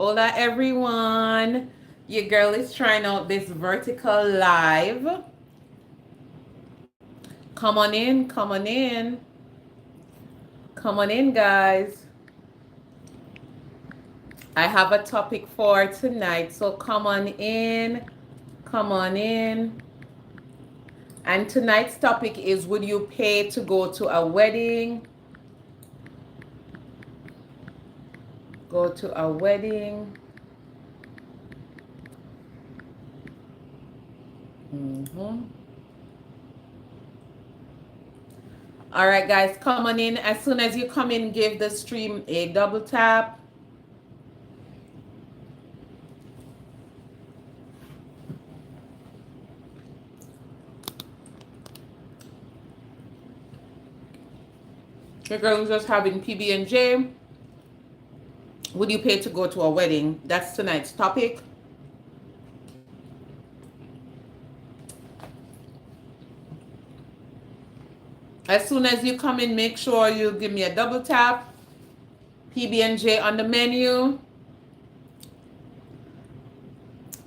Hola everyone. Your girl is trying out this vertical live. Come on in, come on in. Come on in, guys. I have a topic for tonight, so come on in. Come on in. And tonight's topic is, would you pay to go to a wedding? Go to a wedding. Mm-hmm. All right, guys, come on in. As soon as you come in, give the stream a double tap. Your girl is just having PB&J. Would you pay to go to a wedding? That's tonight's topic. As soon as you come in, make sure you give me a double tap. PB&J on the menu.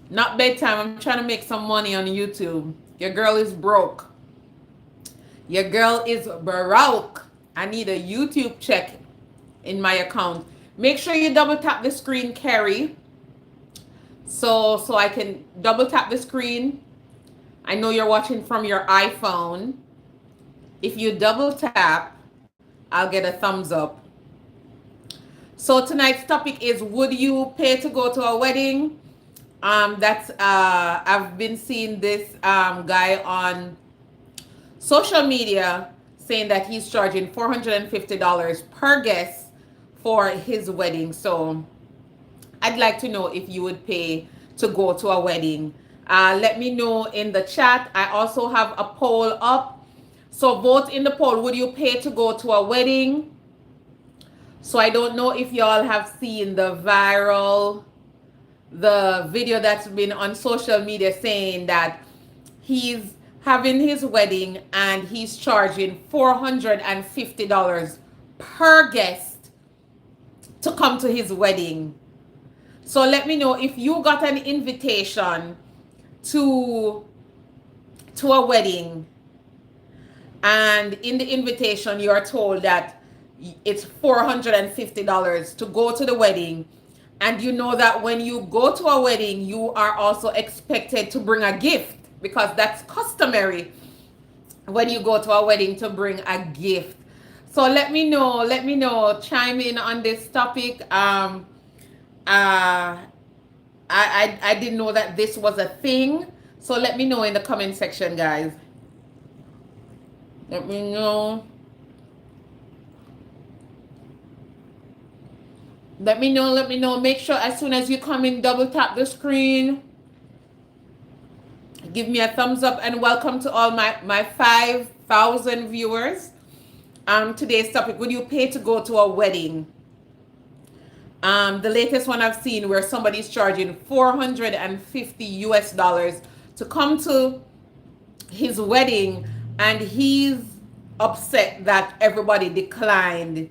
Not bedtime. I'm trying to make some money on YouTube. Your girl is broke. Your girl is broke. I need a YouTube check in my account. Make sure you double tap the screen, Carrie. So I can double tap the screen. I know you're watching from your iPhone. If you double tap, I'll get a thumbs up. So tonight's topic is, would you pay to go to a wedding? I've been seeing this guy on social media saying that he's charging $450 per guest for his wedding. So I'd like to know if you would pay to go to a wedding. Let me know in the chat. I also have a poll up. So vote in the poll. Would you pay to go to a wedding? So I don't know if y'all have seen the video that's been on social media saying that he's having his wedding and he's charging $450 per guest to come to his wedding. So let me know if you got an invitation to a wedding, and in the invitation you are told that it's $450 to go to the wedding, and you know that when you go to a wedding you are also expected to bring a gift, because that's customary when you go to a wedding to bring a gift. So let me know, chime in on this topic. I didn't know that this was a thing, so let me know in the comment section, guys. Let me know. Let me know. Make sure as soon as you come in, double tap the screen. Give me a thumbs up, and welcome to all my 5,000 viewers. Today's topic, would you pay to go to a wedding? The latest one I've seen where somebody's charging $450 to come to his wedding, and he's upset that everybody declined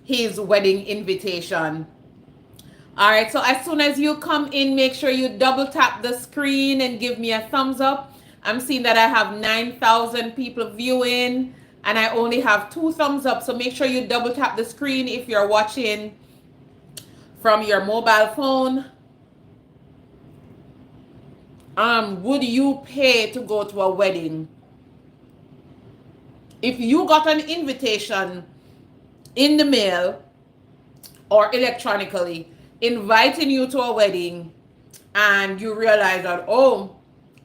his wedding invitation. All right, so as soon as you come in, make sure you double tap the screen and give me a thumbs up. I'm seeing that I have 9,000 people viewing and I only have 2 thumbs up, so make sure you double tap the screen if you're watching from your mobile phone. Would you pay to go to a wedding? If you got an invitation in the mail or electronically inviting you to a wedding, and you realize that, oh,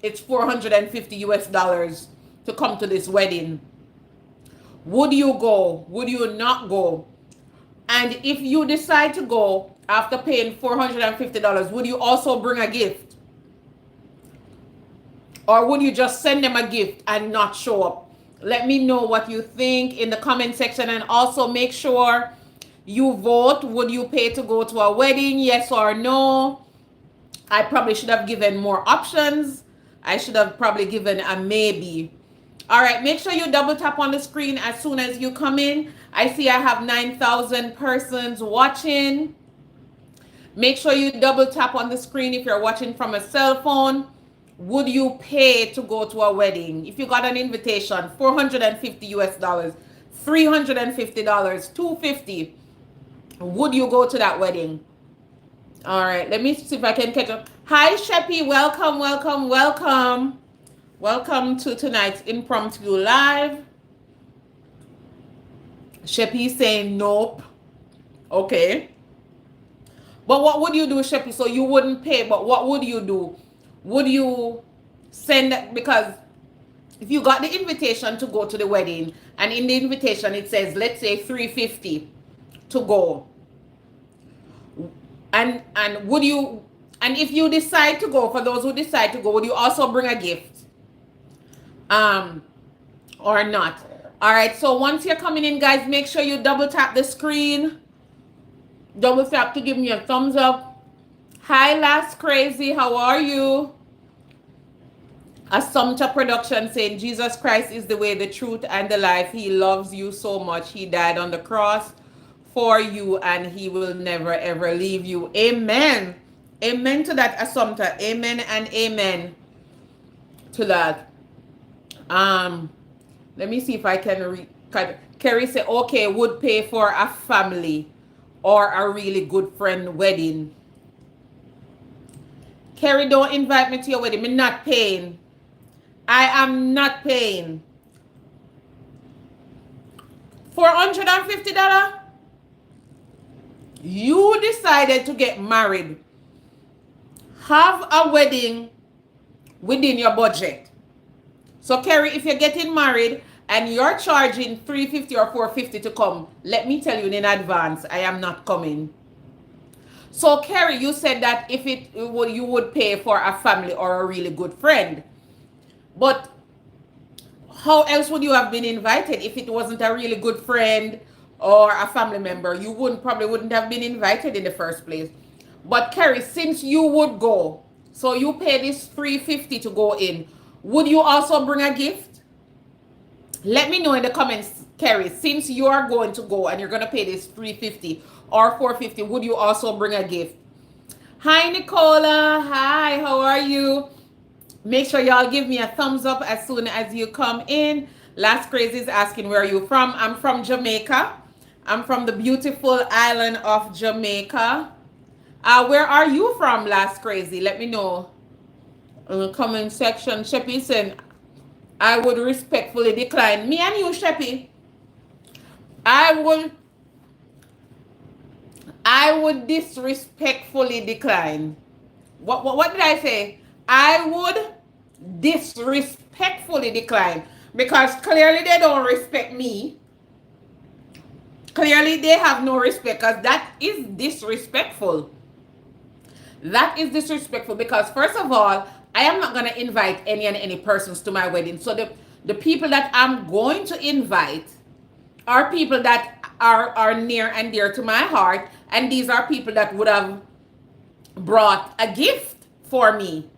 it's $450 to come to this wedding, would you go? Would you not go? And if you decide to go after paying $450, would you also bring a gift? Or would you just send them a gift and not show up? Let me know what you think in the comment section, and also make sure you vote. Would you pay to go to a wedding? Yes or no? I probably should have given more options. I should have probably given a maybe. All right, make sure you double tap on the screen as soon as you come in. I see I have 9,000 persons watching. Make sure you double tap on the screen if you're watching from a cell phone. Would you pay to go to a wedding? If you got an invitation, 450 US dollars, $350, 250. Would you go to that wedding? All right, let me see if I can catch up. Hi, Sheppy. Welcome, welcome, welcome. Welcome to tonight's Impromptu Live. Sheppy saying nope. Okay. But what would you do, Sheppy? So you wouldn't pay, but what would you do? Would you send that? Because if you got the invitation to go to the wedding, and in the invitation it says, let's say $350 to go. And would you, and if you decide to go, for those who decide to go, would you also bring a gift? Or not? All right, so once you're coming in, guys, make sure you double tap the screen. Double tap to give me a thumbs up. Hi, Last Crazy, how are you? Assumpta Production saying, Jesus Christ is the way, the truth, and the life. He loves you so much. He died on the cross for you, and he will never, ever leave you. Amen. Amen to that, Assumpta. Amen and amen to that. Let me see if I can read. Kerry say, okay, would pay for a family or a really good friend wedding. Kerry, don't invite me to your wedding. I'm not paying. I am not paying. $450? You decided to get married. Have a wedding within your budget. So, Kerry, if you're getting married and you're charging $350 or $450 to come, let me tell you in advance, I am not coming. So, Kerry, you said that if you would pay for a family or a really good friend. But how else would you have been invited if it wasn't a really good friend or a family member? You probably wouldn't have been invited in the first place. But Kerry, since you would go, so you pay this $350 to go in, would you also bring a gift? Let me know in the comments, Kerry, since you are going to go and you're going to pay this $350 or $450, would you also bring a gift? Hi, Nicola. Hi, how are you? Make sure y'all give me a thumbs up as soon as you come in. Last Crazy is asking, where are you from? I'm from Jamaica. I'm from the beautiful island of Jamaica. Where are you from, Last Crazy? Let me know in the comment section. Sheppy said, I would respectfully decline. Me and you, Sheppy. I would disrespectfully decline. What did I say? I would disrespectfully decline, because clearly they don't respect me. Clearly they have no respect, because that is disrespectful. That is disrespectful, because first of all, I am not going to invite any persons to my wedding. So the people that I'm going to invite are people that are near and dear to my heart, and these are people that would have brought a gift for me.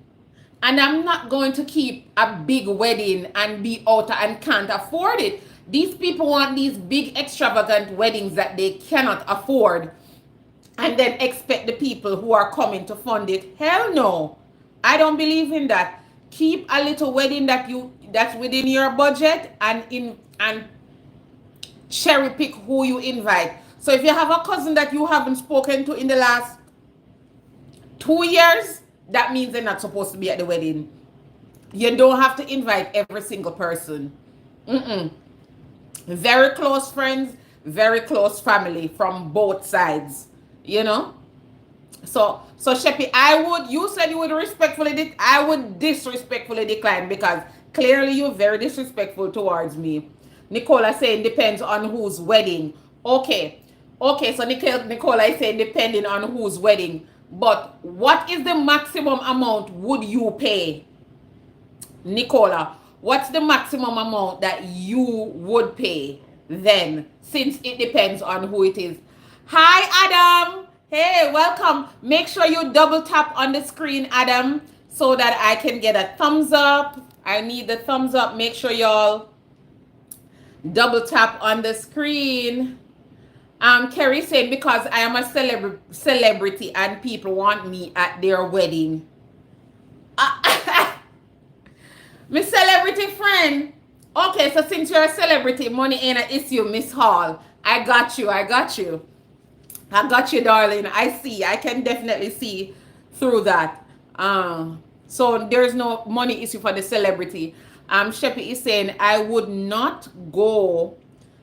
And I'm not going to keep a big wedding and be out and can't afford it. These people want these big extravagant weddings that they cannot afford, and then expect the people who are coming to fund it. Hell no. I don't believe in that. Keep a little wedding that's within your budget, and cherry pick who you invite. So if you have a cousin that you haven't spoken to in the last 2 years, that means they're not supposed to be at the wedding. You don't have to invite every single person. Very close friends, very close family from both sides, you know. So Sheppy, you said you would respectfully, I would disrespectfully decline, because clearly you're very disrespectful towards me. Nicola saying depends on whose wedding. Okay, so Nicola is saying depending on whose wedding. But what is the maximum amount would you pay? Nicola, what's the maximum amount that you would pay then, since it depends on who it is? Hi, Adam. Hey, welcome. Make sure you double tap on the screen, Adam, so that I can get a thumbs up. I need the thumbs up. Make sure y'all double tap on the screen. Kerry saying because I am a celebrity and people want me at their wedding. My celebrity friend. Okay, so since you're a celebrity, money ain't an issue, Miss Hall. I got you. I got you. I got you, darling. I see. I can definitely see through that. So there's no money issue for the celebrity. Sheppy is saying I would not go,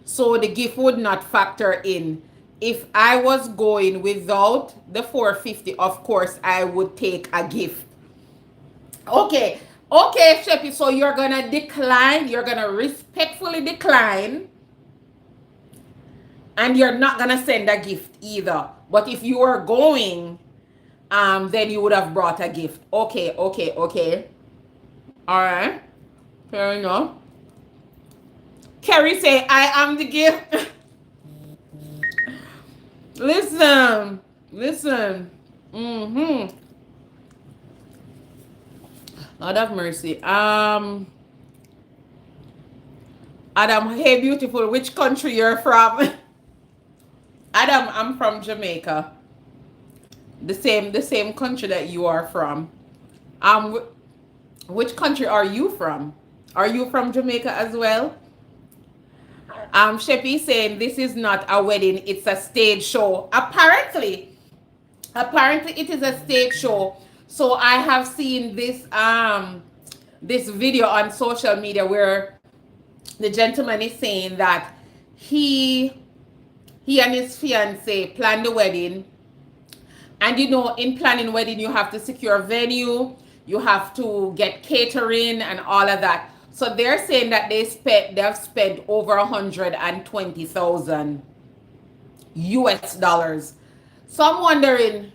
so the gift would not factor in. If I was going without the 450, of course I would take a gift. Okay, okay, Sheppy. So you're gonna decline. You're gonna respectfully decline, and you're not gonna send a gift either. But if you were going, then you would have brought a gift. Okay, okay, okay. All right, fair enough. Kerry say, I am the gift. Listen, listen. Lord have mercy. Adam, hey beautiful, which country you're from? Adam, I'm from Jamaica. The same country that you are from. Which country are you from? Are you from Jamaica as well? Sheppy saying this is not a wedding, it's a stage show. Apparently it is a stage show. So I have seen this this video on social media where the gentleman is saying that he and his fiance planned the wedding. And you know, in planning wedding, you have to secure venue, you have to get catering and all of that. So they're saying that they have spent over 120,000 US dollars. So I'm wondering,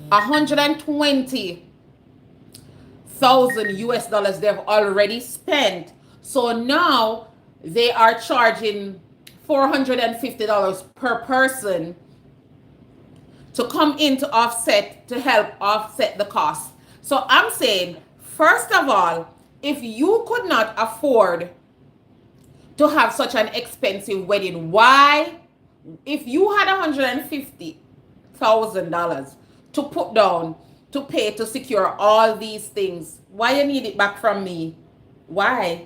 120,000 US dollars they've already spent. So now they are charging $450 per person to come in to help offset the cost. So I'm saying, first of all, if you could not afford to have such an expensive wedding, why, if you had $150,000 to put down to pay to secure all these things, why you need it back from me? Why?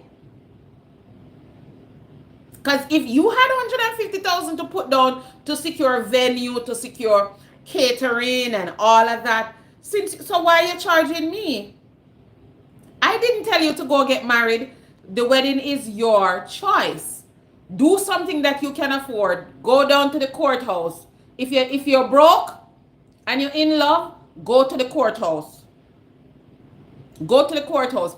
Because if you had 150,000 to put down to secure venue, to secure catering and all of that, so why are you charging me? I didn't tell you to go get married. The wedding is your choice. Do something that you can afford. Go down to the courthouse. If you're broke and you're in love, go to the courthouse. Go to the courthouse.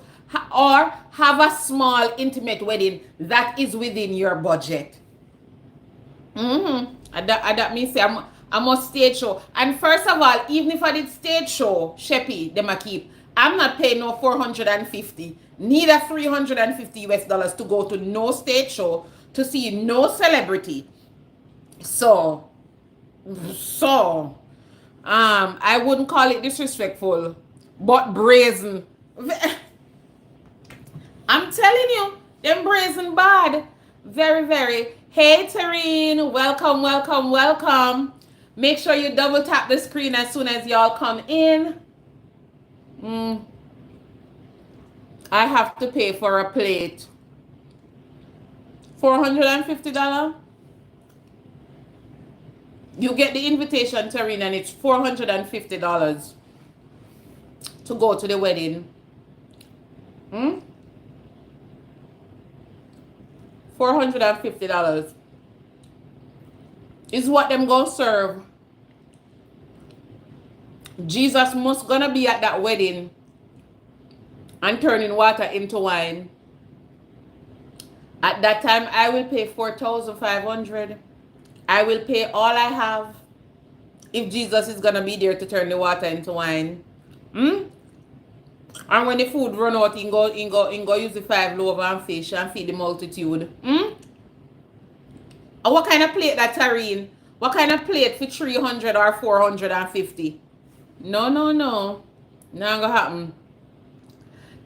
Or have a small intimate wedding that is within your budget. That means I'm a stage show. And first of all, even if I did stage show, Sheppy, them a keep, I'm not paying no 450, neither 350 US dollars to go to no stage show, to see no celebrity. So I wouldn't call it disrespectful, but brazen. I'm telling you, them brazen bad. Very, very. Hey, Tareen, welcome, welcome, welcome. Make sure you double tap the screen as soon as y'all come in. I have to pay for a plate. $450? You get the invitation, Tareen, and it's $450 to go to the wedding. $450 is what them gonna serve. Jesus must gonna be at that wedding and turning water into wine. At that time, I will pay $4,500. I will pay all I have if Jesus is gonna be there to turn the water into wine. And when the food run out, he go use the 5 loaves and fish and feed the multitude. And what kind of plate that, Tareen? What kind of plate for 300 or 450? No. Not gonna happen.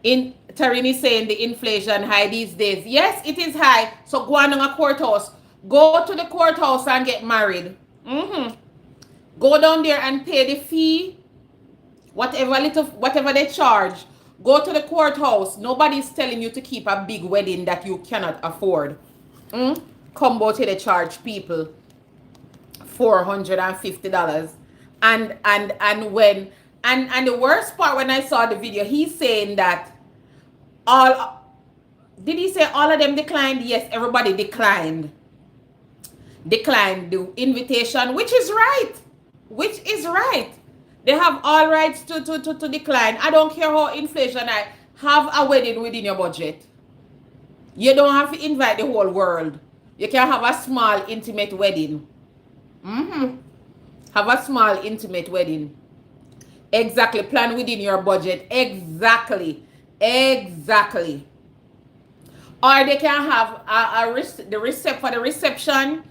Tareen is saying the inflation high these days. Yes, it is high. So go on a courthouse. Go to the courthouse and get married. Go down there and pay the fee, whatever they charge. Go to the courthouse. Nobody's telling you to keep a big wedding that you cannot afford. Come out here, they charge people $450. And the worst part, when I saw the video, he's saying that all did he say all of them declined? Yes, everybody declined the invitation, which is right. Which is right. They have all rights to decline. I don't care how inflation I have a wedding within your budget. You don't have to invite the whole world. You can have a small intimate wedding. Have a small intimate wedding. Exactly. Plan within your budget. Exactly. Or they can have for the reception,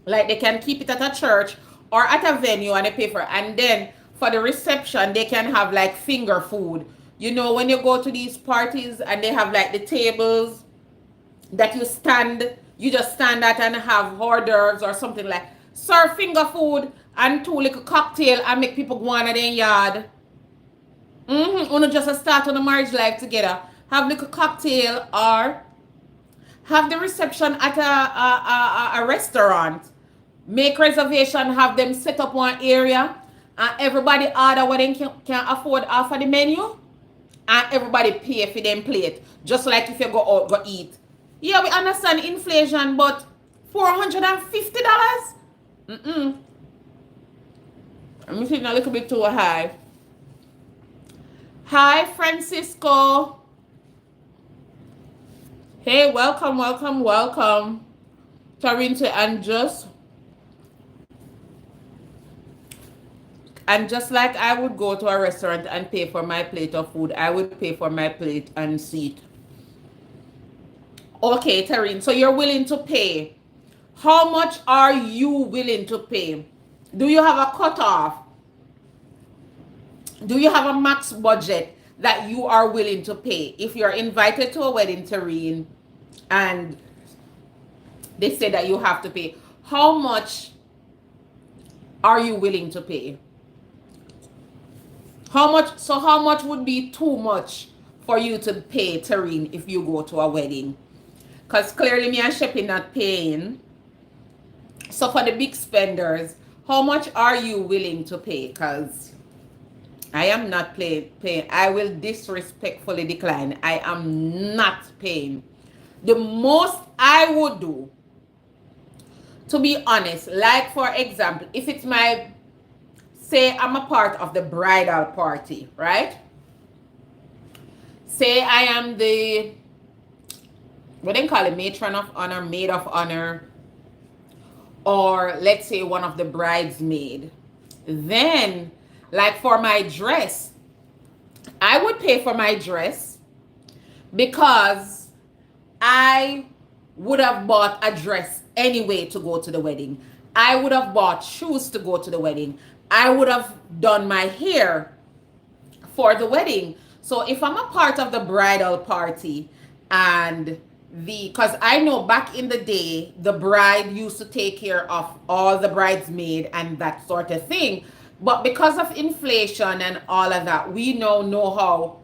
like they can keep it at a church or at a venue and they pay for it. And then for the reception, they can have like finger food. You know, when you go to these parties and they have like the tables that you just stand at and have hors d'oeuvres or something, like serve finger food and 2 little cocktail and make people go on in their yard. Wanna just start on a marriage life together. Have little cocktail or have the reception at a restaurant. Make reservation, have them set up one area and everybody order what they can afford off of the menu and everybody pay for them plate. Just like if you go out, go eat. Yeah, we understand inflation, but $450? I'm feeling a little bit too high. Hi, Francisco. Hey, welcome. Tarinta, and just like I would go to a restaurant and pay for my plate of food, I would pay for my plate and seat. Okay, Taryn, so you're willing to pay. How much are you willing to pay? Do you have a cutoff? Do you have a max budget that you are willing to pay? If you're invited to a wedding, Taryn, and they say that you have to pay, how much are you willing to pay? How much would be too much for you to pay, Taryn, if you go to a wedding? Because clearly me and Sheppy not paying. So for the big spenders, how much are you willing to pay? Because I am not paying. I will disrespectfully decline. I am not paying. The most I would do, to be honest, like for example, if it's say I'm a part of the bridal party, right? Say I am the, what they call it, matron of honor, maid of honor, or let's say one of the bridesmaid. Then, like for my dress, I would pay for my dress because I would have bought a dress anyway to go to the wedding. I would have bought shoes to go to the wedding. I would have done my hair for the wedding. So if I'm a part of the bridal party and because I know back in the day, the bride used to take care of all the bridesmaid and that sort of thing. But because of inflation and all of that, we now know how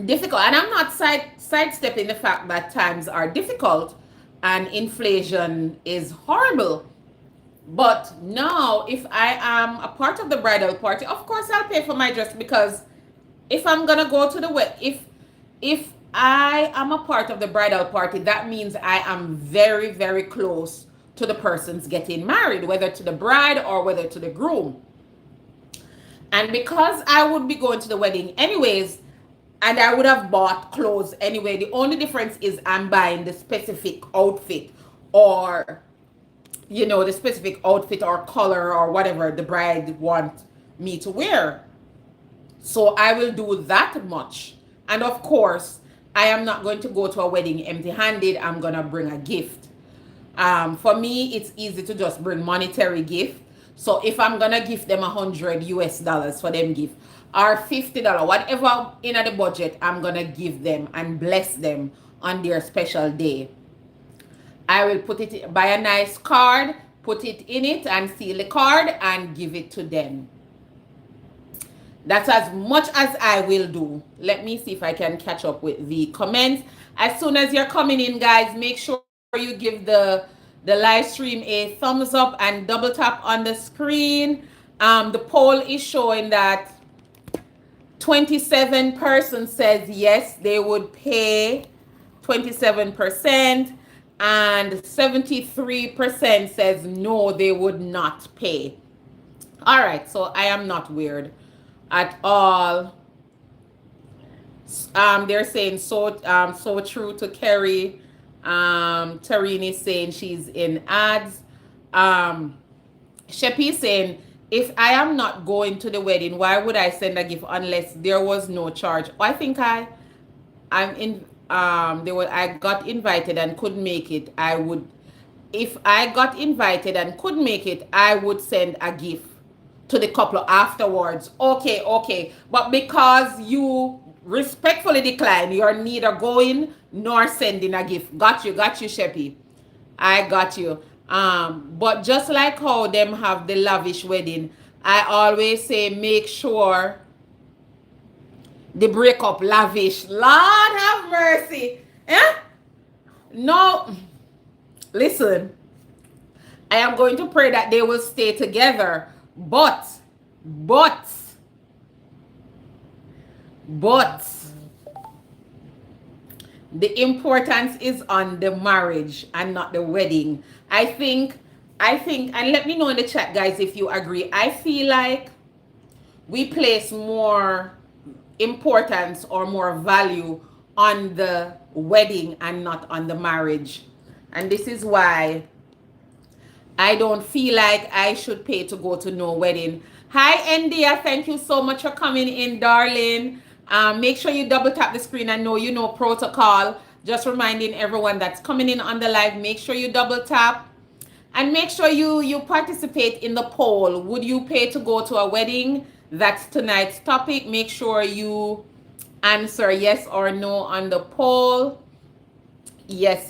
difficult. And I'm not sidestepping the fact that times are difficult and inflation is horrible. But now, if I am a part of the bridal party, of course I'll pay for my dress, because if I'm gonna go to the wedding, if I am a part of the bridal party, that means I am very, very close to the person's getting married, whether to the bride or whether to the groom. And because I would be going to the wedding anyways, and I would have bought clothes anyway, the only difference is I'm buying the specific outfit, or the specific outfit or color or whatever the bride wants me to wear. So I will do that much. And of course, I am not going to go to a wedding empty-handed. I'm going to bring a gift. For me, it's easy to just bring monetary gift. So if I'm going to give them $100 for them gift, or $50, whatever in the budget, I'm going to give them and bless them on their special day. I will put it, buy a nice card, put it in it and seal the card and give it to them. That's as much as I will do. Let me see if I can catch up with the comments. As soon as you're coming in, guys, make sure you give the live stream a thumbs up and double tap on the screen. The poll is showing that 27% says yes, they would pay 27%, and 73% says no, they would not pay. All right, so I am not weird at all. They're saying so true to Kerry. Tarine is saying she's in ads. Sheppy is saying, if I am not going to the wedding, why would I send a gift unless there was no charge? I think I'm in I got invited and couldn't make it. I would, if I got invited and couldn't make it, I would send a gift to the couple afterwards. Okay. But because you respectfully decline, you're neither going nor sending a gift. Got you, Sheppy. I got you. But just like how them have the lavish wedding, I always say make sure the breakup lavish. Lord have mercy. Eh? No. Listen, I am going to pray that they will stay together. But the importance is on the marriage and not the wedding. I think, and let me know in the chat, guys, if you agree. I feel like we place more importance or more value on the wedding and not on the marriage. And this is why I don't feel like I should pay to go to no wedding. Hi, India. Thank you so much for coming in, darling. Make sure you double tap the screen. I know you know protocol. Just reminding everyone that's coming in on the live, make sure you double tap. And make sure you participate in the poll. Would you pay to go to a wedding? That's tonight's topic. Make sure you answer yes or no on the poll. Yes.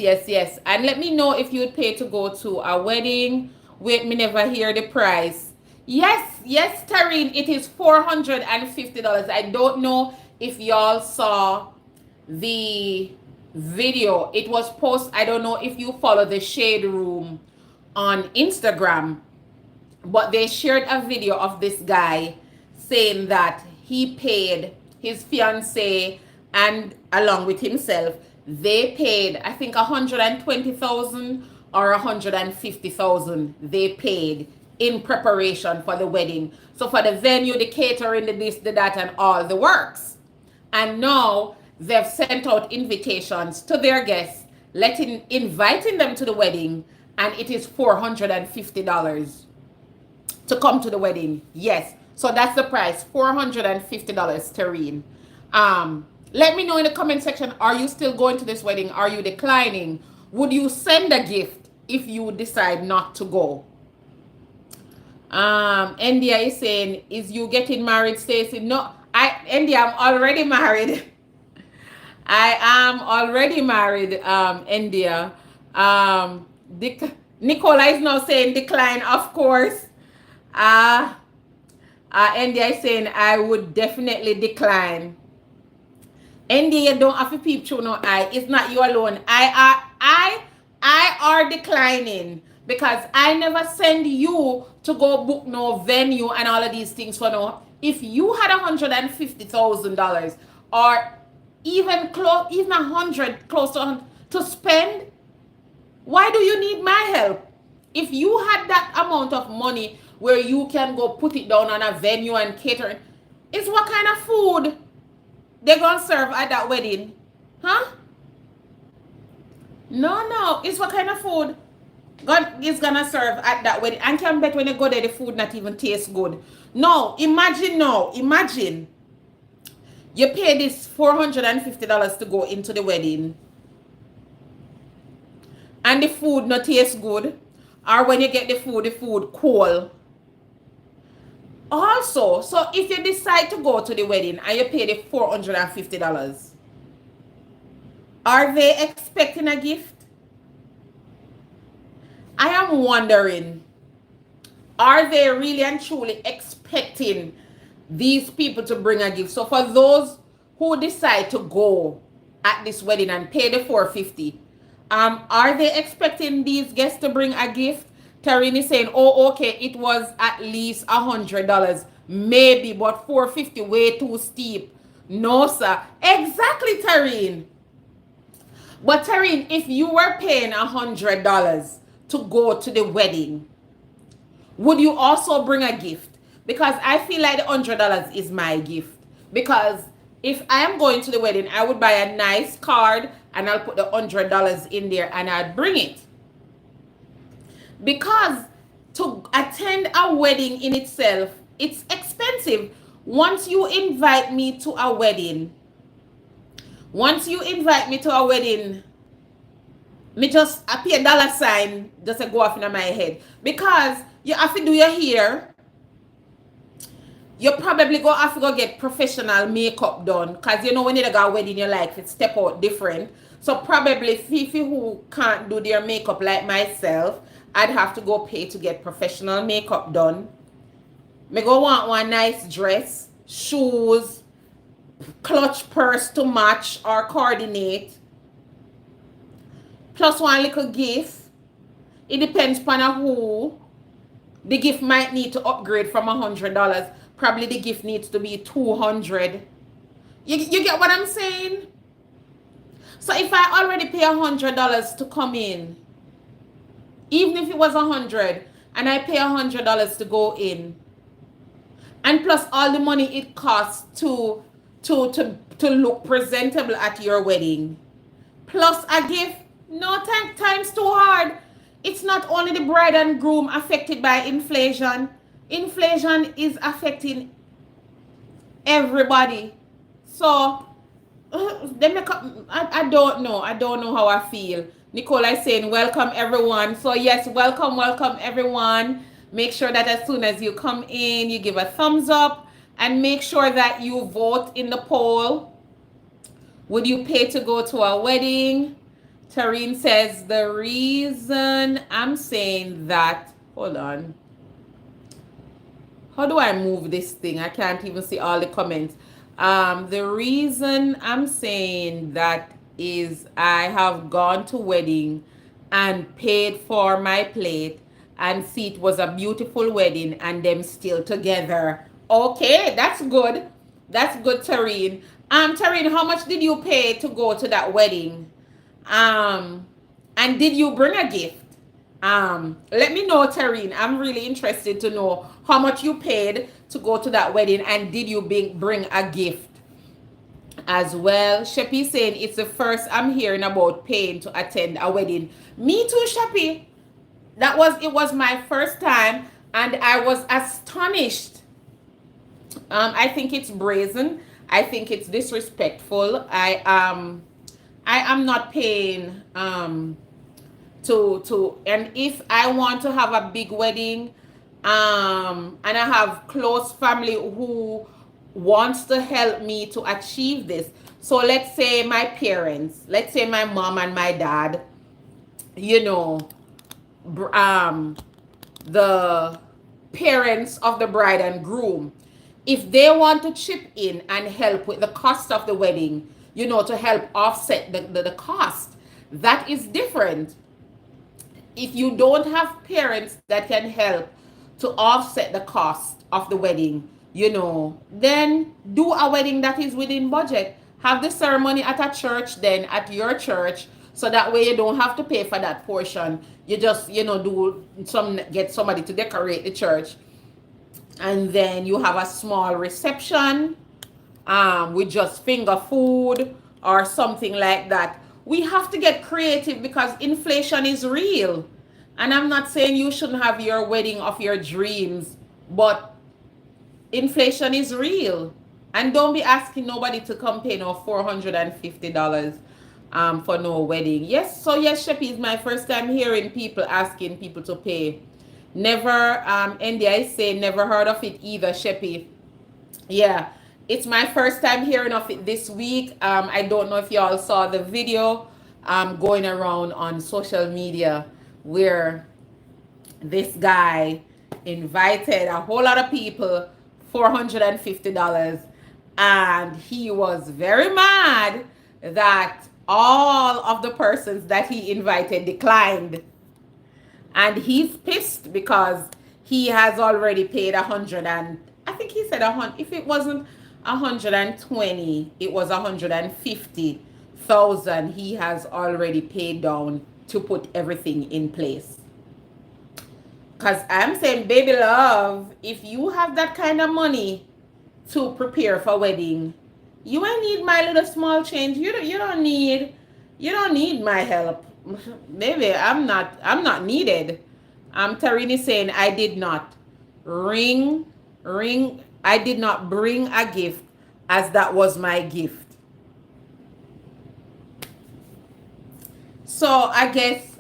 And let me know if you'd pay to go to a wedding. Wait, me never hear the price. Yes, Tarine, it is $450. I don't know if y'all saw the video. It was posted. I don't know if you follow the Shade Room on Instagram, but they shared a video of this guy saying that he paid his fiance and along with himself, they paid, I think, 120,000 or 150,000 they paid in preparation for the wedding. So for the venue, the catering, the this, the that, and all the works. And now they've sent out invitations to their guests, inviting them to the wedding, and it is $450 to come to the wedding. Yes. So that's the price, $450, Tarine. Let me know in the comment section, are you still going to this wedding? Are you declining? Would you send a gift if you decide not to go? India is saying, is you getting married, Stacey? No, India, I'm already married. I am already married, India. Nicola is now saying decline, of course. India is saying I would definitely decline. India, you don't have to peep through no eye. It's not you alone. I are declining because I never send you to go book no venue and all of these things for no. If you had $150,000 or even close, even 100, close to 100 to spend, why do you need my help? If you had that amount of money where you can go put it down on a venue and catering, it's what kind of food they're gonna serve at that wedding? Huh? No, it's what kind of food God is gonna serve at that wedding. And can bet when you go there, the food not even tastes good. No, imagine you pay this $450 to go into the wedding and the food not taste good, or when you get the food cold. Also, so if you decide to go to the wedding and you pay the $450, are they expecting a gift? I am wondering, are they really and truly expecting these people to bring a gift? So for those who decide to go at this wedding and pay the 450, are they expecting these guests to bring a gift? Taryn is saying, oh, okay, it was at least $100, maybe, but 450 way too steep. No, sir. Exactly, Taryn. But Taryn, if you were paying $100 to go to the wedding, would you also bring a gift? Because I feel like the $100 is my gift. Because if I am going to the wedding, I would buy a nice card and I'll put the $100 in there and I'd bring it. Because to attend a wedding in itself, it's expensive. Once you invite me to a wedding, once you invite me to a wedding, me just I pay a dollar sign just to go off in my head. Because you have to do your hair. You probably go have to go get professional makeup done. Because you know when you go a wedding, you like it step out different. So probably Fifi who can't do their makeup like myself, I'd have to go pay to get professional makeup done. Me go want one nice dress, shoes, clutch purse to match or coordinate. Plus one little gift. It depends upon who. The gift might need to upgrade from $100. Probably the gift needs to be $200. You get what I'm saying? So if I already pay $100 to come in, even if it was $100 and I pay $100 to go in, and plus all the money it costs to look presentable at your wedding, plus a gift, no, times too hard. It's not only the bride and groom affected by inflation. Inflation is affecting everybody. So I don't know. I don't know how I feel. Nicole is saying, welcome everyone. So yes, welcome everyone. Make sure that as soon as you come in, you give a thumbs up and make sure that you vote in the poll. Would you pay to go to a wedding? Tareen says the reason I'm saying that, hold on. How do I move this thing? I can't even see all the comments. The reason I'm saying that is I have gone to wedding and paid for my plate and see it was a beautiful wedding and them still together. Okay, that's good. That's good, Tareen. Tareen, how much did you pay to go to that wedding? And did you bring a gift? Let me know, Tareen. I'm really interested to know how much you paid to go to that wedding and did you bring a gift as well. Sheppy saying it's the first I'm hearing about paying to attend a wedding. Me too, Sheppy. It was my first time and I was astonished. I think it's brazen. I think it's disrespectful. I am not paying to and if I want to have a big wedding and I have close family who wants to help me to achieve this. So let's say my parents, let's say my mom and my dad, you know, the parents of the bride and groom, if they want to chip in and help with the cost of the wedding, you know, to help offset the cost, that is different. If you don't have parents that can help to offset the cost of the wedding, you know, then do a wedding that is within budget. Have the ceremony at a church, then at your church, so that way you don't have to pay for that portion. You just, you know, get somebody to decorate the church, and then you have a small reception with just finger food or something like that. We have to get creative because inflation is real. And I'm not saying you shouldn't have your wedding of your dreams, but inflation is real. And don't be asking nobody to come pay no $450 for no wedding. Yes, so yes, Sheppy, is my first time hearing people asking people to pay. Never, NDI say never heard of it either, Sheppy. Yeah, it's my first time hearing of it this week. I don't know if y'all saw the video going around on social media where This guy invited a whole lot of people, $450, and he was very mad that all of the persons that he invited declined. And he's pissed because he has already paid 100, and I think he said 100. If it wasn't 120, it was 150,000 he has already paid down to put everything in place. Because I'm saying, baby love, if you have that kind of money to prepare for wedding, you ain't need my little small change. You don't need my help. Baby, I'm not needed. Tarini saying I did not ring I did not bring a gift, as that was my gift. So I guess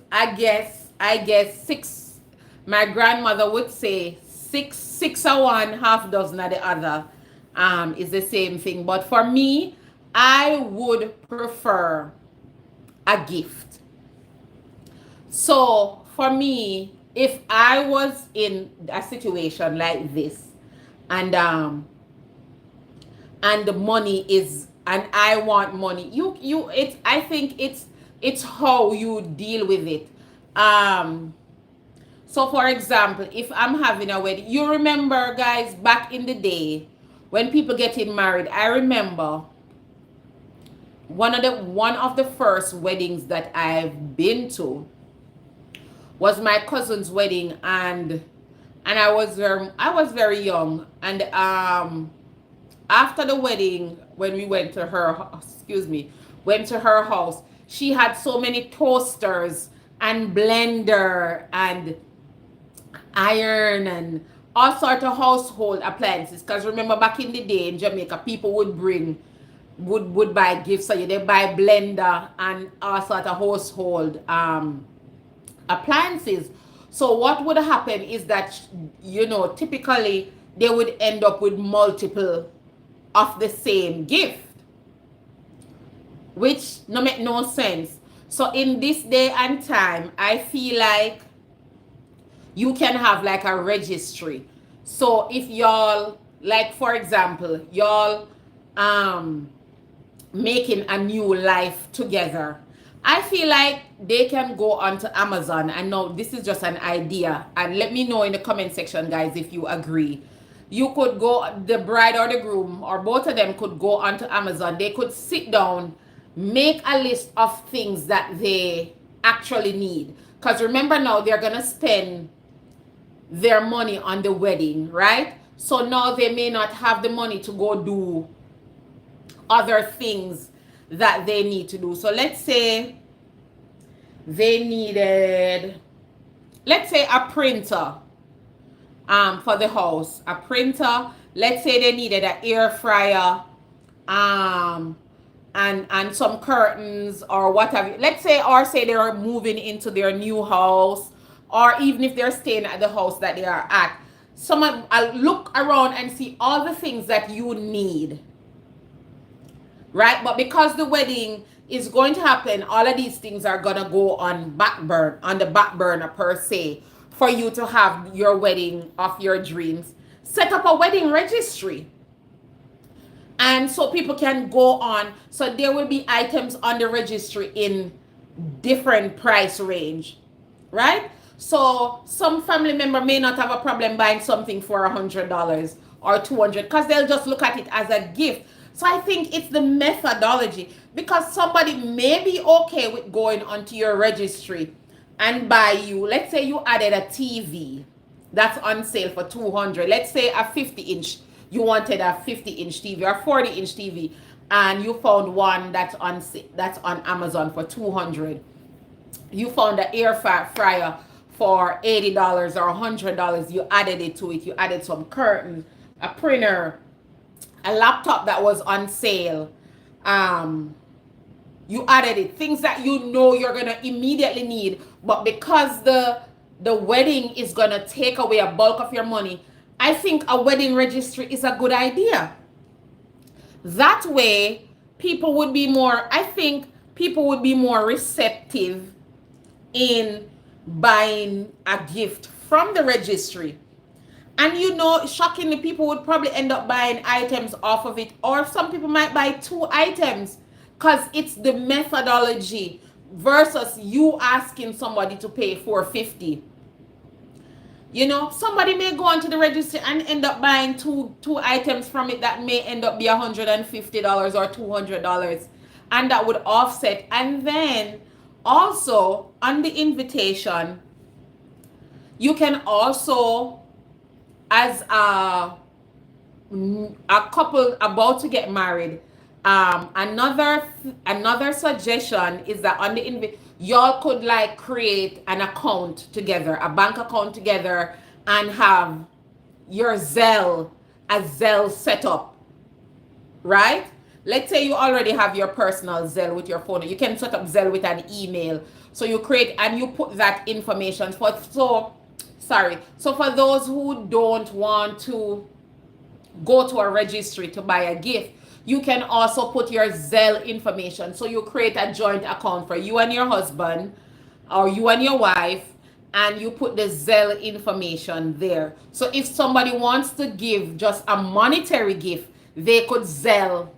six, my grandmother would say six of one, half dozen of the other, is the same thing. But for me, I would prefer a gift. So for me, if I was in a situation like this, and the money is, and I want money, it's, I think it's how you deal with it. So for example, if I'm having a wedding, you remember guys, back in the day when people getting married, I remember one of the first weddings that I've been to was my cousin's wedding, and I was very young, and after the wedding, when we went to her house, she had so many toasters and blender and iron and all sort of household appliances. Because remember, back in the day in Jamaica, people would buy gifts. So they buy blender and all sort of household appliances. So what would happen is that, typically they would end up with multiple of the same gift, which no make no sense. So in this day and time, I feel like you can have like a registry. So if y'all, like for example, y'all making a new life together, I feel like they can go onto Amazon. I know this is just an idea, and let me know in the comment section, guys, if you agree. You could go, the bride or the groom, or both of them could go onto Amazon. They could sit down, make a list of things that they actually need. Because remember now, they're going to spend their money on the wedding, right? So now they may not have the money to go do other things that they need to do. So let's say they needed, let's say, a printer for the house, a printer. Let's say they needed an air fryer, and some curtains or whatever. Let's say, or say they're moving into their new house, or even if they're staying at the house that they are at. Someone, I'll look around and see all the things that you need, right? But because the wedding is going to happen, all of these things are gonna go on the back burner per se, for you to have your wedding of your dreams. Set up a wedding registry, and so people can go on. So there will be items on the registry in different price range, right? So some family member may not have a problem buying something for $100 or $200, because they'll just look at it as a gift. So I think it's the methodology, because somebody may be okay with going onto your registry and buy you, let's say you added a TV that's on sale for $200. Let's say a 50-inch, you wanted a 50-inch TV or 40-inch TV, and you found one that's on Amazon for $200. You found an air fryer for $80 or $100. You added it to it. You added some curtains, a printer, a laptop that was on sale. You added it. Things that you know you're gonna immediately need, but because the wedding is gonna take away a bulk of your money, I think a wedding registry is a good idea. That way, I think people would be more receptive in buying a gift from the registry. And you know, shockingly, people would probably end up buying items off of it, or some people might buy two items because it's the methodology versus you asking somebody to pay 450. You know, somebody may go onto the registry and end up buying two items from it that may end up be $150 or $200, and that would offset. And then also on the invitation, you can also, as a couple about to get married, another suggestion is that on the y'all could like create an account together, a bank account together, and have your Zelle, a Zelle set up, right? Let's say you already have your personal Zelle with your phone. You can set up Zelle with an email. So you create and you put that information for, so for those who don't want to go to a registry to buy a gift, you can also put your Zelle information. So you create a joint account for you and your husband, or you and your wife, and you put the Zelle information there. So if somebody wants to give just a monetary gift, they could Zelle,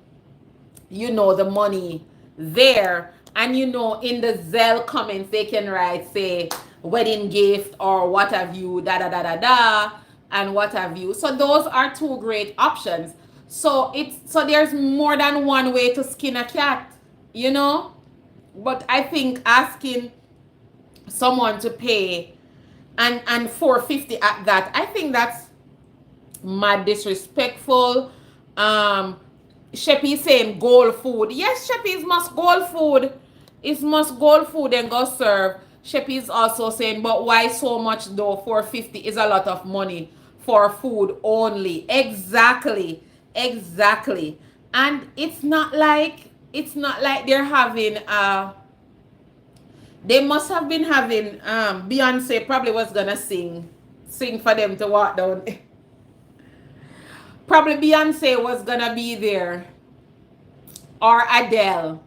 you know, the money there. And you know, in the Zelle comments, they can write, say, wedding gift or what have you, da da da da da, and what have you. So those are two great options. So there's more than one way to skin a cat, you know. But I think asking someone to pay and 450 at that, I think that's mad disrespectful. Sheppy is saying goal food. Yes, Sheppy is must goal food. It's must goal food and go serve. Sheppy is also saying, but why so much though? 450 is a lot of money for food only. Exactly. And it's not like they're having they must have been having Beyonce probably was gonna sing for them to walk down. Probably Beyonce was gonna be there, or Adele.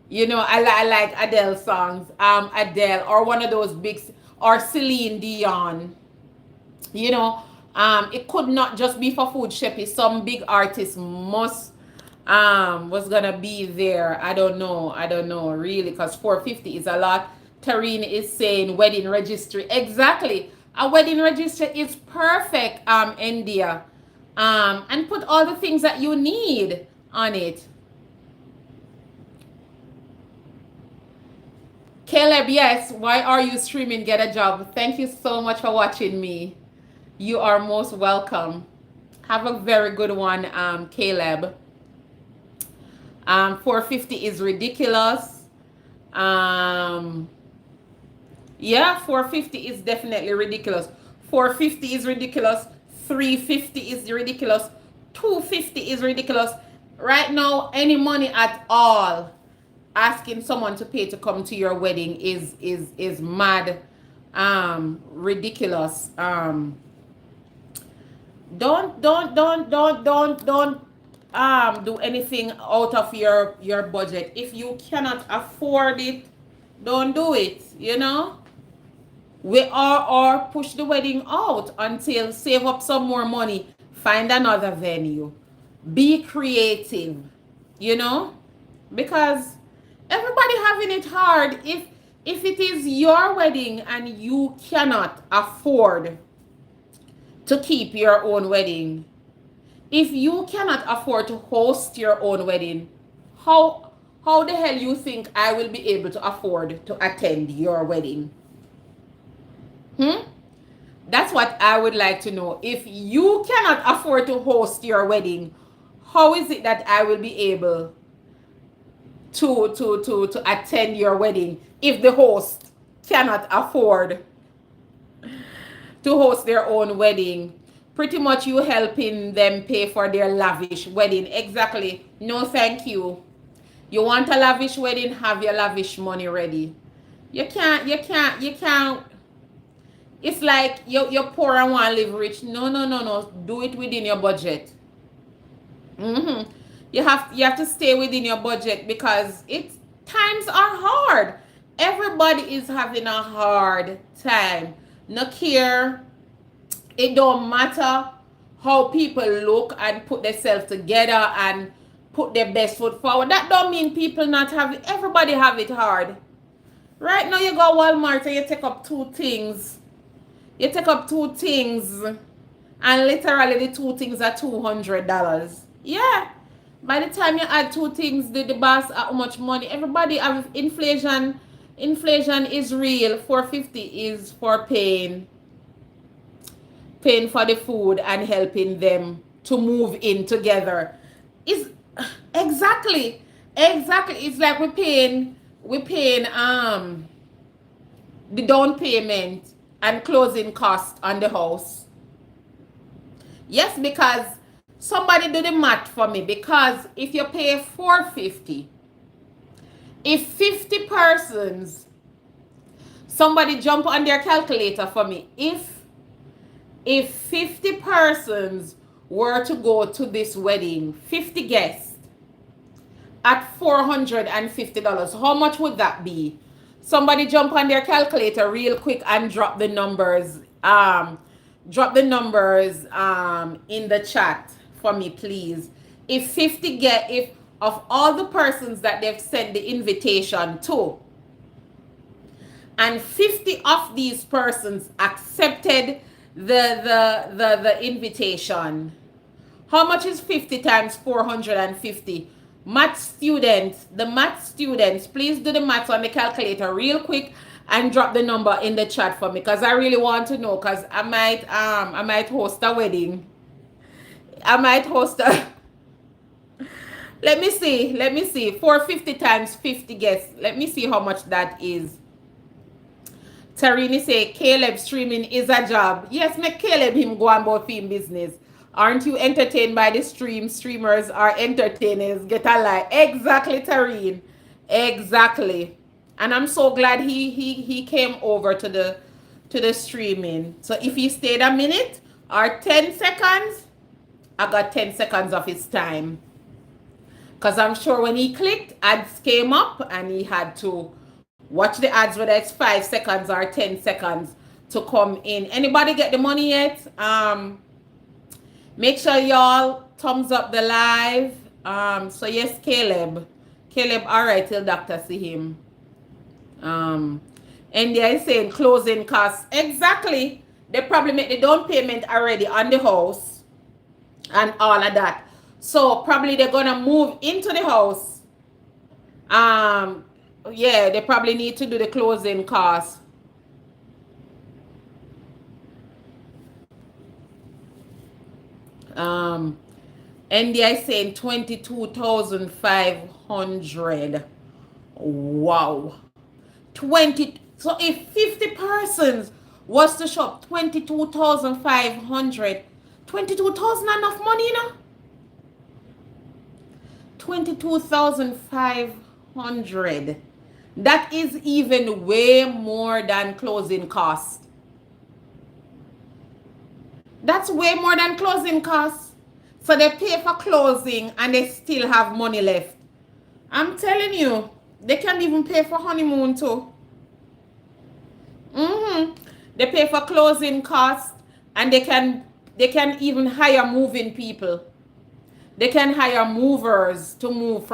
You know, I like Adele songs. Adele, or one of those big, or Celine Dion. You know, it could not just be for food, Sheppy. Some big artists must was gonna be there. I don't know really, because 450 is a lot. Tarine is saying wedding registry. Exactly, a wedding registry is perfect, India. And put all the things that you need on it. Caleb, yes, why are you streaming? Get a job. Thank you so much for watching me. You are most welcome. Have a very good one, Caleb. 450 is ridiculous. Yeah, 450 is definitely ridiculous. 450 is ridiculous. 350 is ridiculous. 250 is ridiculous. Right now, any money at all, asking someone to pay to come to your wedding is mad, ridiculous. Don't do anything out of your budget. If you cannot afford it, don't do it, you know. We are, or push the wedding out until save up some more money, find another venue, be creative, you know, because everybody having it hard. If it is your wedding and you cannot afford to keep your own wedding, if you cannot afford to host your own wedding, how the hell you think I will be able to afford to attend your wedding? That's what I would like to know. If you cannot afford to host your wedding, how is it that I will be able to attend your wedding if the host cannot afford to host their own wedding? Pretty much you helping them pay for their lavish wedding. Exactly. No, thank you. You want a lavish wedding? Have your lavish money ready. You can't. It's like you're poor and want to live rich. No. Do it within your budget. You have to stay within your budget, because times are hard. Everybody is having a hard time. no care. It don't matter how people look and put themselves together and put their best foot forward. That don't mean people not have it. Everybody have it hard. Right now you go Walmart and you take up two things. You take up two things and literally the two things are $200. Yeah. By the time you add two things, the boss how much money? Everybody have inflation. Inflation is real. 450 is for paying for the food and helping them to move in together. Is exactly it's like we paying the down payment and closing cost on the house. Yes, because somebody do the math for me, because if you pay 450, if 50 persons, somebody jump on their calculator for me, if 50 persons were to go to this wedding, 50 guests at $450, how much would that be? Somebody jump on their calculator real quick and drop the numbers. In the chat for me, please. If of all the persons that they've sent the invitation to, and 50 of these persons accepted the invitation, how much is 50 times 450? The math students, please do the math on the calculator real quick and drop the number in the chat for me, because I really want to know, because I might host a wedding. I might host a let me see 450 times 50 guests. Let me see how much that is. Tarini say Caleb streaming is a job. Yes, make Caleb him go about film business. Aren't you entertained by the stream? Streamers are entertainers. Get a lie. Exactly, Tareen. Exactly. And I'm so glad he came over to the streaming. So if he stayed a minute or 10 seconds, I got 10 seconds of his time. Because I'm sure when he clicked, ads came up and he had to watch the ads, whether it's 5 seconds or 10 seconds to come in. Anybody get the money yet? Make sure y'all thumbs up the live. So yes, Caleb, all right, till doctor see him. India is saying closing costs. Exactly. They probably make the down payment already on the house and all of that. So probably they're gonna move into the house. Yeah, they probably need to do the closing costs. India is saying 22,500. Wow. 20. So if 50 persons was to shop, 22,500. 22,000 enough money, you know? 22,500. That is even way more than closing cost. That's way more than closing costs. So they pay for closing and they still have money left. I'm telling you, they can't even pay for honeymoon too. They pay for closing costs and they can even hire moving people. They can hire movers to move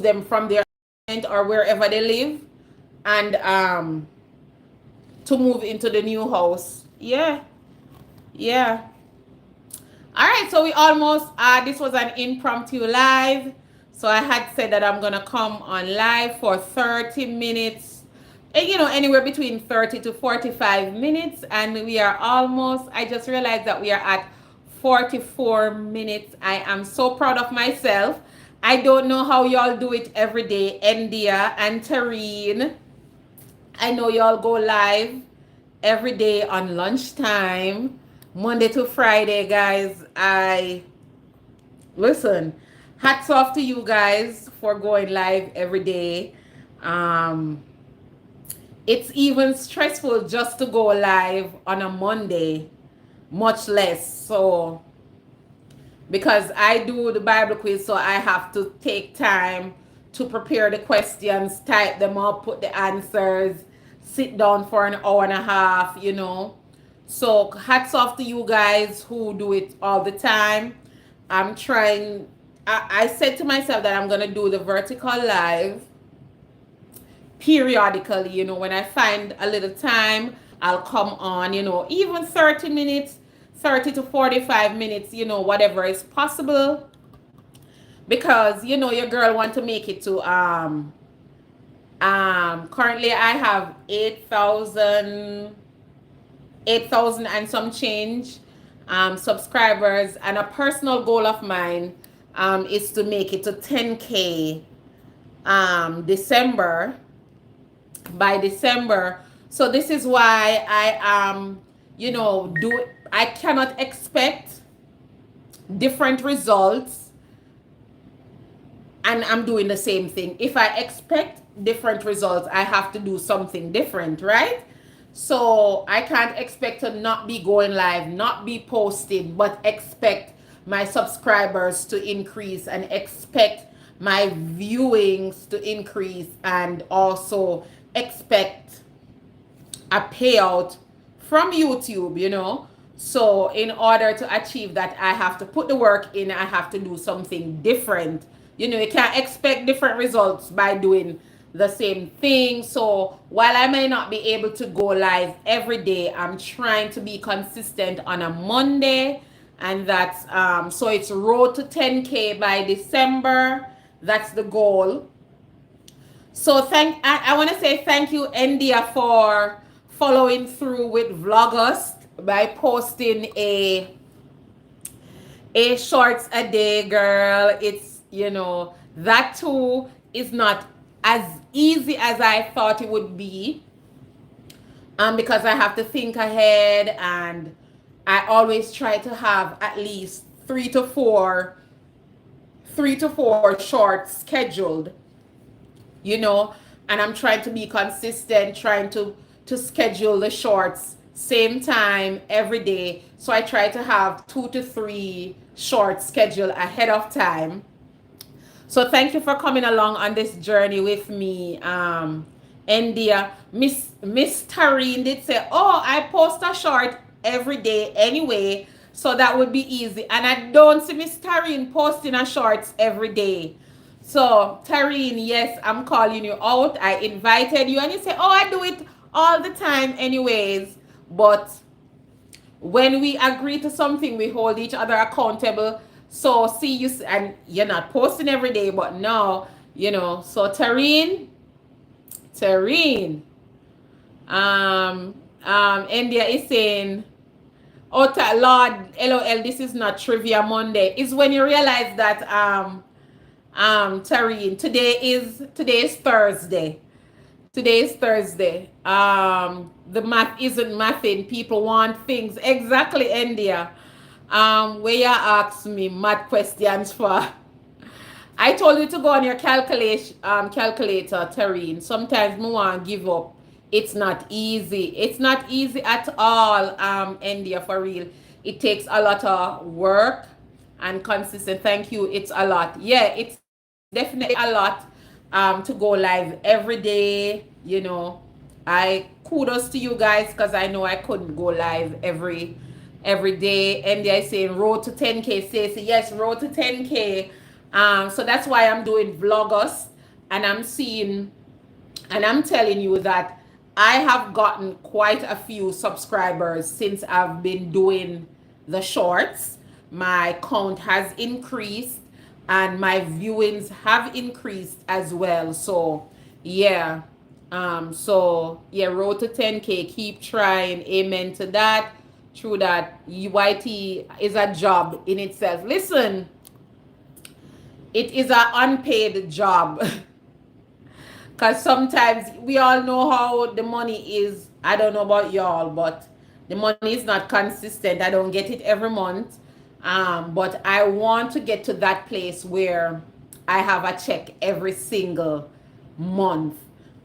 them from their or wherever they live and to move into the new house. Yeah. All right, so we almost this was an impromptu live. So I had said that I'm gonna come on live for 30 minutes, anywhere between 30 to 45 minutes, and we are almost, I just realized that we are at 44 minutes. I am so proud of myself. I don't know how y'all do it every day. India and Tareen, I know y'all go live every day on lunchtime, Monday to Friday, guys. Listen, hats off to you guys for going live every day. It's even stressful just to go live on a Monday, much less so, because I do the Bible quiz, so I have to take time to prepare the questions, type them up, put the answers, sit down for an hour and a half, you know. So hats off to you guys who do it all the time. I'm trying, I said to myself that I'm going to do the vertical live periodically, you know, when I find a little time, I'll come on, you know, even 30 minutes, 30 to 45 minutes, you know, whatever is possible. Because, you know, your girl want to make it to currently I have 8,000 and some change subscribers, and a personal goal of mine is to make it to 10K December, by December. So this is why you know, I cannot expect different results and I'm doing the same thing. If I expect different results, I have to do something different, right? So I can't expect to not be going live, not be posting, but expect my subscribers to increase and expect my viewings to increase, and also expect a payout from YouTube, you know. So in order to achieve that, I have to put the work in. I have to do something different. You know, you can't expect different results by doing the same thing. So while I may not be able to go live every day, I'm trying to be consistent on a Monday. And that's so it's road to 10K by December. That's the goal. So I want to say thank you, India, for following through with Vlogust by posting a shorts a day, girl. It's, you know, that too is not as easy as I thought it would be. Because I have to think ahead, and I always try to have at least three to four shorts scheduled, you know, and I'm trying to be consistent, trying to schedule the shorts same time every day. So I try to have 2 to 3 shorts scheduled ahead of time. So thank you for coming along on this journey with me. India, Miss Tareen did say, oh, I post a short every day anyway, so that would be easy. And I don't see Miss Tareen posting a shorts every day. So Tareen, yes, I'm calling you out. I invited you and you say, oh, I do it all the time anyways. But when we agree to something, we hold each other accountable. So see you, and you're not posting every day, but now, you know. So Tareen, India is saying, oh Lord, LOL, this is not Trivia Monday. It's when you realize that Tareen, today is Thursday. Today is Thursday. The math isn't mathing. People want things. Exactly, India. Where you ask me math questions for. I told you to go on your calculator, Tareen. Sometimes I want to give up. It's not easy. It's not easy at all, India, for real. It takes a lot of work and consistent. Thank you. It's a lot. Yeah, it's definitely a lot to go live every day. You know, I kudos to you guys, because I know I couldn't go live every day. India is saying road to 10K. Stacey, yes, road to 10K. So that's why I'm doing Vlogust, and I'm seeing, and I'm telling you that I have gotten quite a few subscribers since I've been doing the shorts. My count has increased and my viewings have increased as well. So yeah. So yeah, road to 10K. Keep trying. Amen to that. True that. YT is a job in itself. Listen, it is an unpaid job. Because sometimes we all know how the money is. I don't know about y'all, but the money is not consistent. I don't get it every month. But I want to get to that place where I have a check every single month.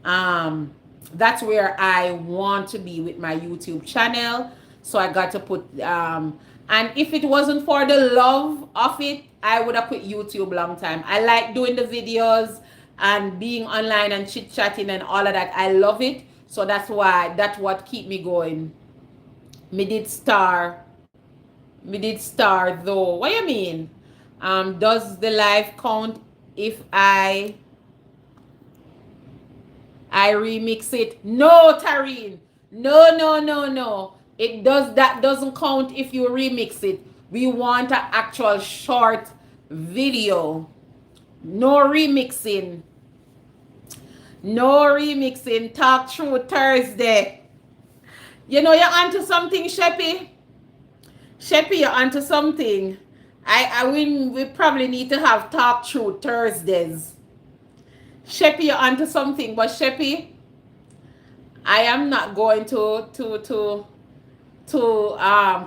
That's where I want to be with my YouTube channel. So I got to put, and if it wasn't for the love of it, I would have quit YouTube long time. I like doing the videos and being online and chit-chatting and all of that. I love it. So that's what keep me going. Me did star though. What you mean? Does the live count if I remix it? No, Tareen. No, no, no, no. That doesn't count if you remix it. We want an actual short video. No remixing. No remixing. Talk through Thursday. You know you're onto something, Sheppy. Sheppy, you're onto something. We probably need to have talk through Thursdays. Sheppy, you're onto something, but Sheppy, I am not going to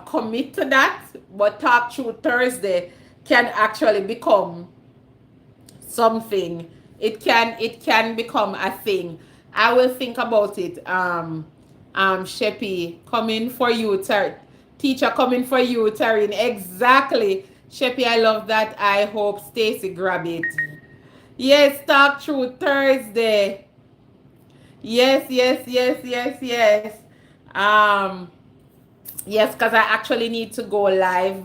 commit to that. But talk through Thursday can actually become something. It can become a thing. I will think about it. Sheppy, coming for you, teacher coming for you, Taryn. Exactly. Sheppy, I love that. I hope Stacy grab it. Yes, talk through Thursday. Yes, yes, yes, yes, yes. Um, yes, because I actually need to go live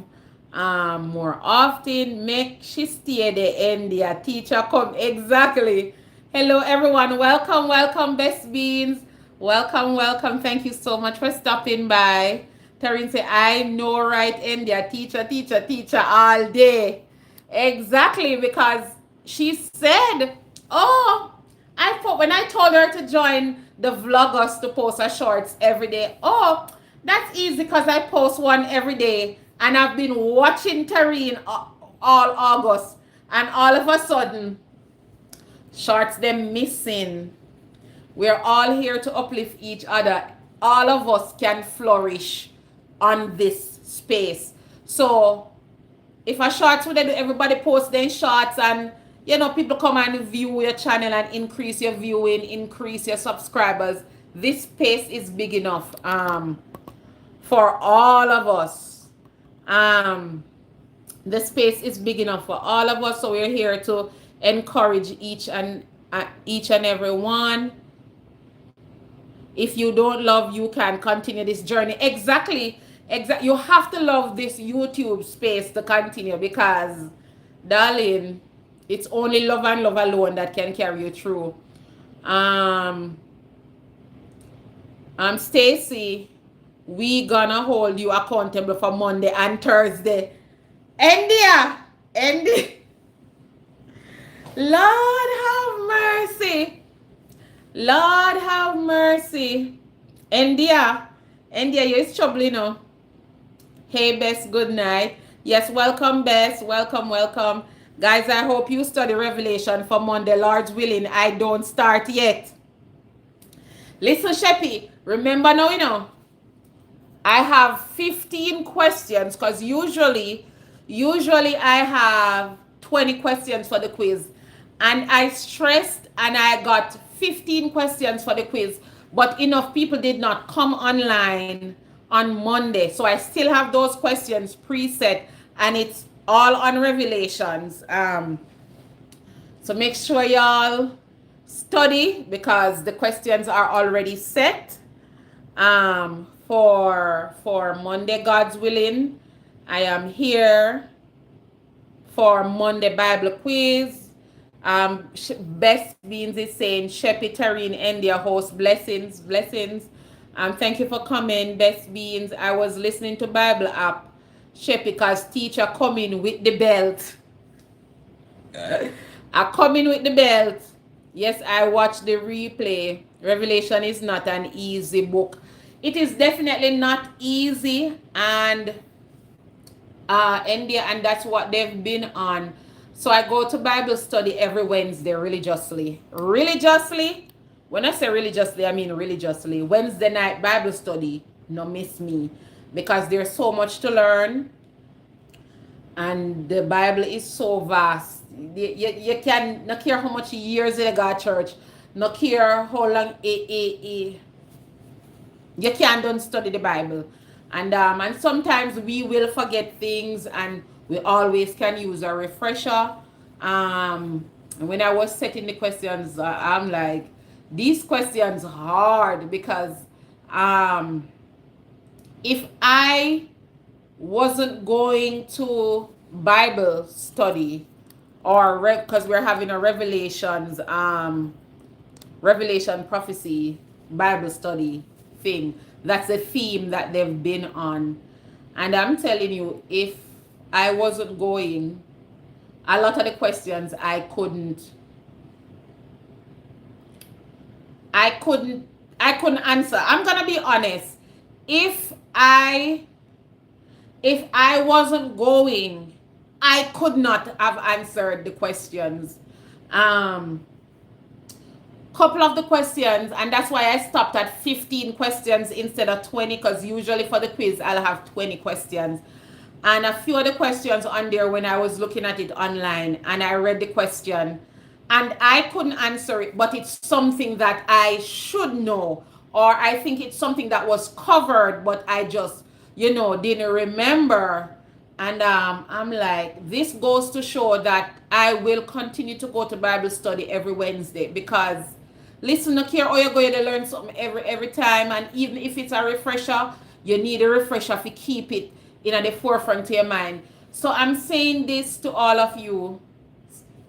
more often. Make she stay the India. Teacher come. Exactly. Hello, everyone. Welcome, welcome, Best Beans. Welcome, welcome. Thank you so much for stopping by. Taryn say, I know right, India. Teacher, teacher, teacher all day. Exactly, because she said, oh, I thought when I told her to join the vloggers to post her shorts every day. Oh, that's easy because I post one every day. And I've been watching Tareen all August. And all of a sudden, shorts them missing. We're all here to uplift each other. All of us can flourish on this space. So if a shorts would everybody post their shorts and people come and view your channel and increase your viewing, increase your subscribers. This space is big enough for all of us. The space is big enough for all of us, so we're here to encourage each and every one. If you don't love, you can continue this journey. Exactly. You have to love this YouTube space to continue because, darling, it's only love and love alone that can carry you through. Stacy, we gonna hold you accountable for Monday and Thursday. India. Lord have mercy. Lord have mercy. India, you're trouble, Hey, Bess, good night. Yes, welcome, Bess. Welcome, welcome. Guys, I hope you study Revelation for Monday. Lord's willing, I don't start yet. Listen, Sheppy, remember now, I have 15 questions because usually I have 20 questions for the quiz. And I stressed and I got 15 questions for the quiz, but enough people did not come online on Monday. So I still have those questions preset and it's all on Revelations. So make sure y'all study because the questions are already set for Monday, God's willing. I am here for Monday Bible quiz. Best Beans is saying Sheppy Tareen India host blessings. Thank you for coming, Best Beans. I was listening to Bible app, Sheppy, because teacher coming with the belt. I coming with the belt. Yes, I watched the replay. Revelation is not an easy book. It is definitely not easy, and India, and that's what they've been on. So I go to Bible study every Wednesday religiously. Religiously? When I say religiously, I mean religiously. Wednesday night Bible study, no miss me. Because there's so much to learn. And the Bible is so vast. You can, not care how much years you got church, not care how long you can't study the Bible. And sometimes we will forget things and we always can use a refresher. When I was setting the questions, I'm like, These questions hard because um, if I wasn't going to Bible study or because we're having a Revelation prophecy Bible study thing. That's a theme that they've been on. And I'm telling you, if I wasn't going, a lot of the questions I couldn't I couldn't answer. I'm gonna be honest. If I if I wasn't going, I could not have answered the questions. Um Couple of the questions, and that's why I stopped at 15 questions instead of 20, because usually for the quiz I'll have 20 questions. And a few of the questions on there, when I was looking at it online and I read the question and I couldn't answer it, but it's something that I should know, or I think it's something that was covered but I just didn't remember. And I'm like, this goes to show that I will continue to go to Bible study every Wednesday, because listen, no care how you're going to learn something every time, and even if it's a refresher, you need a refresher to keep it in the forefront of your mind. So I'm saying this to all of you.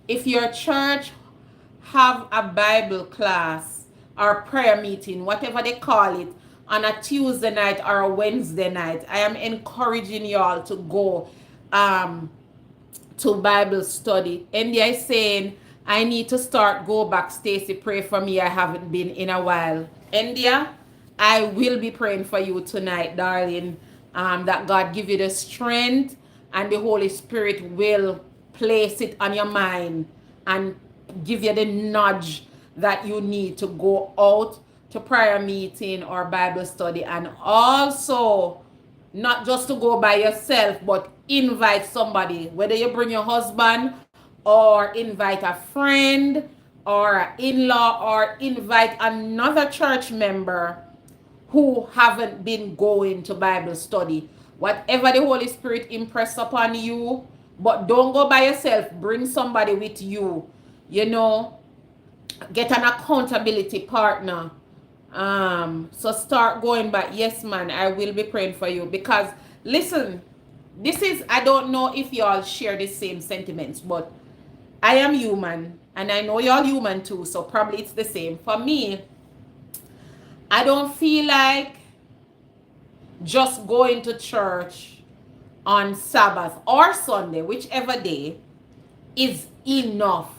If your church have a Bible class or prayer meeting, whatever they call it, on a Tuesday night or a Wednesday night, I am encouraging y'all to go to Bible study. India is saying, I need to go back. Stacy, pray for me. I haven't been in a while. India, I will be praying for you tonight, darling. That God give you the strength and the Holy Spirit will place it on your mind and give you the nudge that you need to go out to prayer meeting or Bible study, and also not just to go by yourself, but invite somebody, whether you bring your husband or invite a friend or an in-law or invite another church member who haven't been going to Bible study. Whatever the Holy Spirit impress upon you, but don't go by yourself. Bring somebody with you. Get an accountability partner. So start going back. Yes, man, I will be praying for you, because listen, I don't know if y'all share the same sentiments, but I am human and I know y'all human too, so probably it's the same. For me, I don't feel like just going to church on Sabbath or Sunday, whichever day, is enough.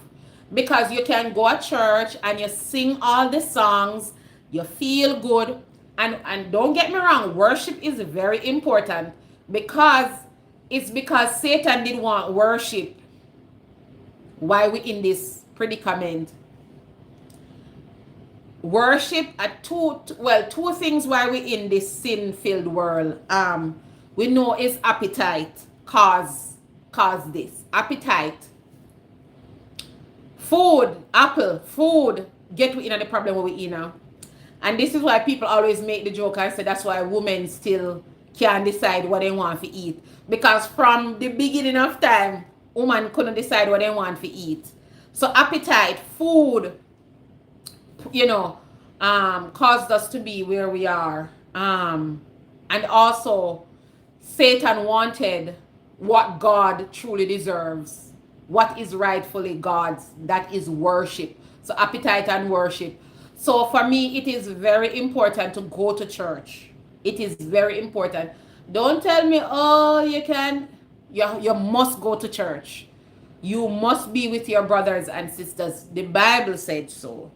Because you can go to church and you sing all the songs, you feel good, and don't get me wrong, worship is very important, because Satan did want worship. Why we in this predicament? Worship at two things why we in this sin-filled world. We know is appetite cause this. Appetite. Food get we in the problem we in now. And this is why people always make the joke and say that's why women still can't decide what they want to eat. Because from the beginning of time, women couldn't decide what they want to eat. So appetite, food, caused us to be where we are. And also, Satan wanted what God truly deserves, what is rightfully God's, that is worship. So appetite and worship. So for me, it is very important to go to church. It is very important. Don't tell me, oh, you must go to church. You must be with your brothers and sisters. The Bible said so.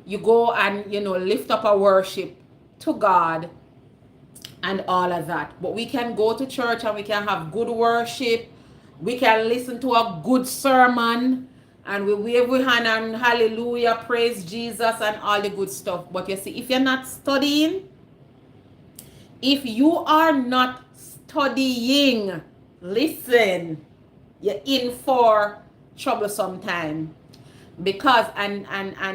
You go and lift up a worship to God and all of that. But we can go to church and we can have good worship. We can listen to a good sermon and we wave our hand and hallelujah, praise Jesus and all the good stuff. But you see, if you're not studying, if you are not studying, listen, you're in for troublesome time. Because and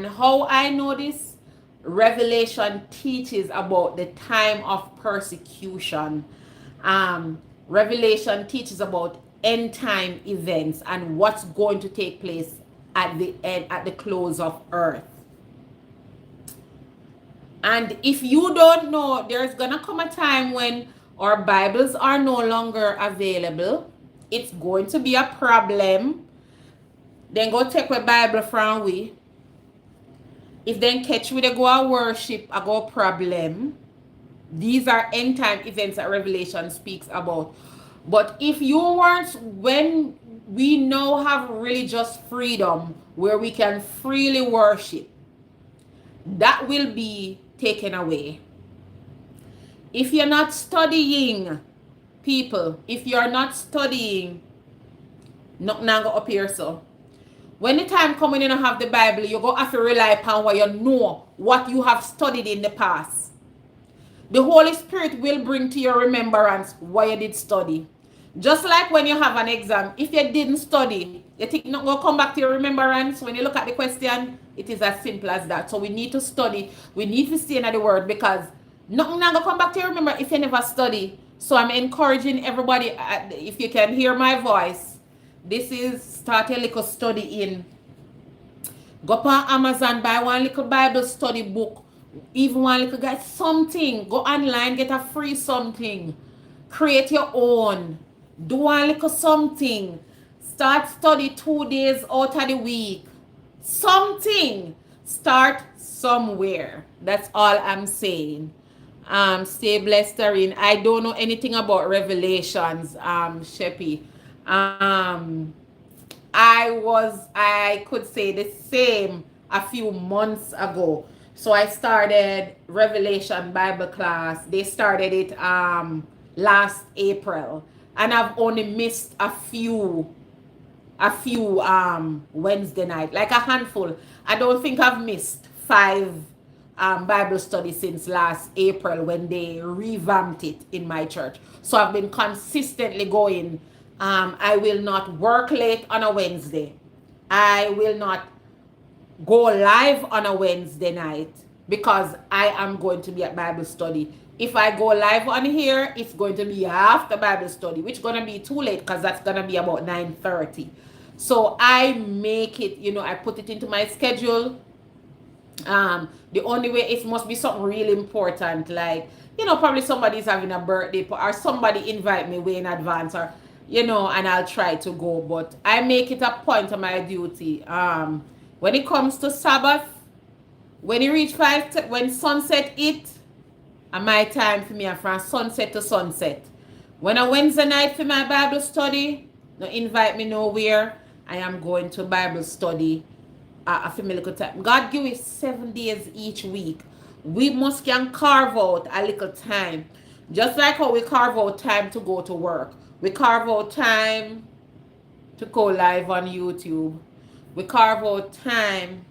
how I know this, Revelation teaches about the time of persecution. Revelation teaches about end time events and what's going to take place at the end, at the close of earth. And if you don't know, there's gonna come a time when our Bibles are no longer available. It's going to be a problem. Then go take a Bible from we. If then catch we they go a worship, I go problem. These are end time events that Revelation speaks about. But if you weren't, when we now have religious freedom where we can freely worship, that will be taken away. If you're not studying, people, if you're not studying, nothing go up here. So when the time comes when you don't have the Bible, you go have to rely upon what you know, what you have studied in the past. The Holy Spirit will bring to your remembrance what you did study. Just like when you have an exam, if you didn't study, you think not going to come back to your remembrance. When you look at the question, it is as simple as that. So we need to study. We need to stay in the word, because nothing not going to come back to your remembrance if you never study. So I'm encouraging everybody, if you can hear my voice, this is start a little study in. Go on Amazon, buy one little Bible study book. Even one little guy, something. Go online, get a free something. Create your own. Do one little something. Start study 2 days out of the week. Something. Start somewhere. That's all I'm saying. Stay blessed, Taryn. I don't know anything about Revelations, Sheppy. I could say the same a few months ago. So I started Revelation Bible class. They started it last April, and I've only missed a few Wednesday night, like a handful. I don't think I've missed 5 Bible studies since last April when they revamped it in my church. So I've been consistently going. I will not work late on a Wednesday. I will not go live on a Wednesday night because I am going to be at Bible study. If I go live on here, it's going to be after Bible study, which is going to be too late because that's going to be about 9:30. So I make it, I put it into my schedule. The only way, it must be something really important, like, probably somebody's having a birthday or somebody invite me way in advance, or, and I'll try to go. But I make it a point of my duty. When it comes to Sabbath, when you reach when sunset hit, and my time for me are from sunset to sunset. When a Wednesday night for my Bible study, no invite me nowhere. I am going to Bible study a little time. God give us 7 days each week. We must can carve out a little time. Just like how we carve out time to go to work. We carve out time to go live on YouTube. We carve out time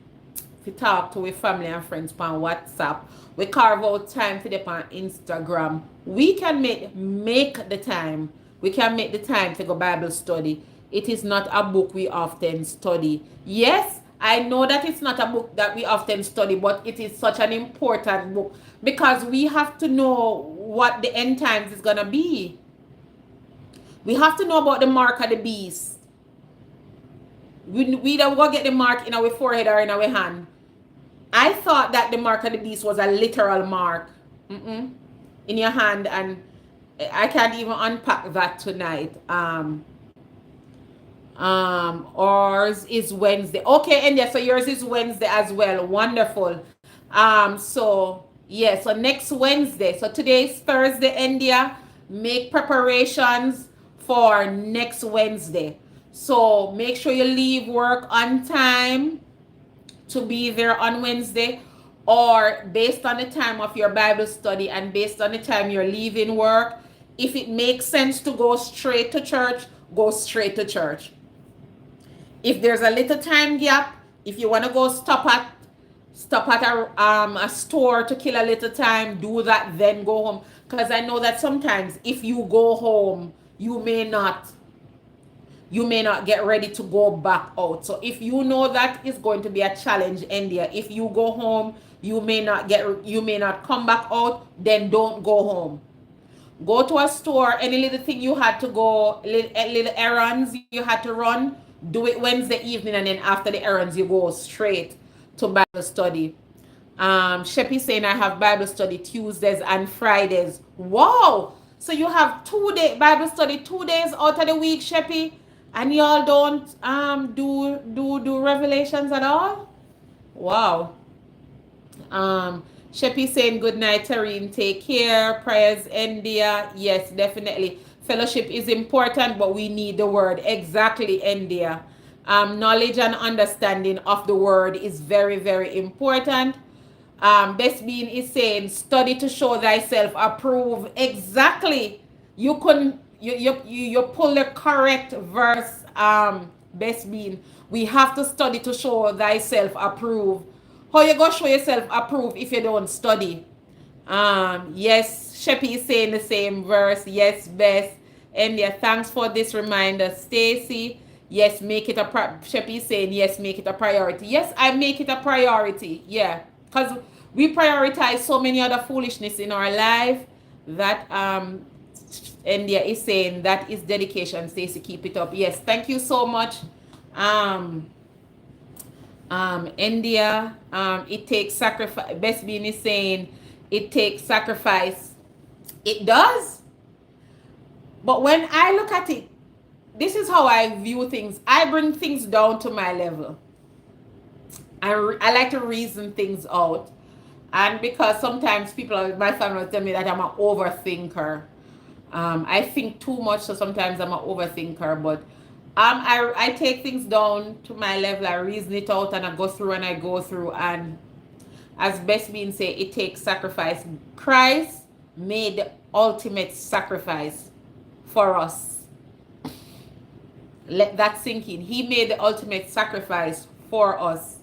to talk to our family and friends on WhatsApp. We carve out time for them on Instagram. We can make the time. We can make the time to go Bible study. It is not a book we often study. Yes, I know that it's not a book that we often study, but it is such an important book because we have to know what the end times is going to be. We have to know about the mark of the beast. We don't go get the mark in our forehead or in our hand. I thought that the mark of the beast was a literal mark in your hand, and I can't even unpack that tonight. Ours is Wednesday. Okay, and yeah, so yours is Wednesday as well. Wonderful. So yeah, so next Wednesday. So today's Thursday, India. Make preparations for next Wednesday. So make sure you leave work on time to be there on Wednesday, or based on the time of your Bible study and based on the time you're leaving work. If it makes sense to go straight to church, go straight to church. If there's a little time gap, if you want to go stop at a store to kill a little time, do that, then go home. Because I know that sometimes if you go home, you may not get ready to go back out. So if you know that is going to be a challenge, India, if you go home, you may not come back out, then don't go home. Go to a store, any little thing you had to go, little errands you had to run, do it Wednesday evening, and then after the errands, you go straight to Bible study. Sheppy saying I have Bible study Tuesdays and Fridays. Wow! So you have 2 day Bible study 2 days out of the week, Sheppy, and y'all don't do revelations at all? Wow. Sheppy saying good night, Tareen. Take care. Prayers, India. Yes, definitely. Fellowship is important, but we need the word. Exactly, India. Knowledge and understanding of the word is very, very important. Best being is saying study to show thyself approved. Exactly. You pull the correct verse. Best being, we have to study to show thyself approved. How you gonna show yourself approved if you don't study? Yes, Sheppy is saying the same verse. Yes, Bess. India, thanks for this reminder. Stacy, yes, make it a Sheppy is saying yes, make it a priority. Yes, I make it a priority. Yeah, because we prioritize so many other foolishness in our life that India is saying that is dedication. Stacy, keep it up. Yes, thank you so much. Um, India, it takes sacrifice. Best being is saying it takes sacrifice. It does. But when I look at it, this is how I view things. I bring things down to my level. I like to reason things out. And because sometimes people, my family will tell me that I'm an overthinker. I think too much, so sometimes I'm an overthinker. But I take things down to my level. I reason it out, and I go through and I go through. And as best being say, it takes sacrifice. Christ made the ultimate sacrifice for us. Let that sink in. He made the ultimate sacrifice for us.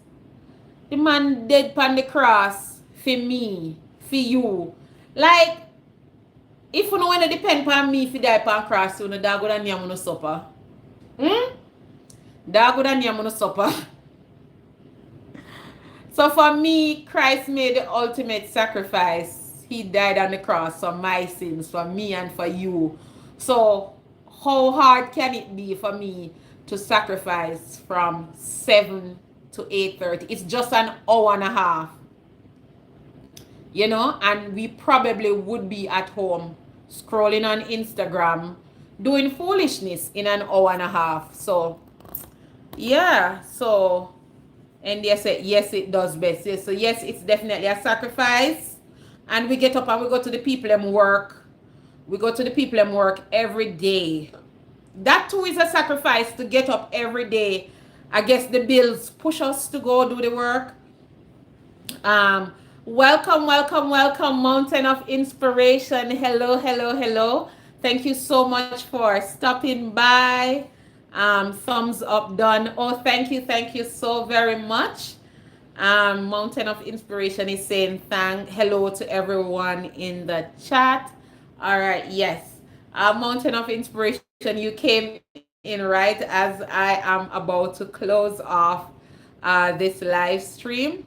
The man dead upon the cross for me, for you. Like, if you know when it depend on me if you die upon cross, you know, that good and yam no supper. That good and yam no supper. So for me, Christ made the ultimate sacrifice. He died on the cross for my sins, for me and for you. So how hard can it be for me to sacrifice from 7 to 8:30? It's just an hour and a half. You know, and we probably would be at home scrolling on Instagram doing foolishness in an hour and a half. So yeah, so and they said yes, it does best. Yes, so yes, it's definitely a sacrifice. And we get up and we go to the people and work. We go to the people and work every day. That too is a sacrifice, to get up every day. I guess the bills push us to go do the work. Welcome, welcome, welcome, Mountain of Inspiration. Hello, hello, hello. Thank you so much for stopping by. Thumbs up done. Oh, thank you so very much. Mountain of Inspiration is saying hello to everyone in the chat. All right, yes. Mountain of Inspiration, you came in right as I am about to close off this live stream.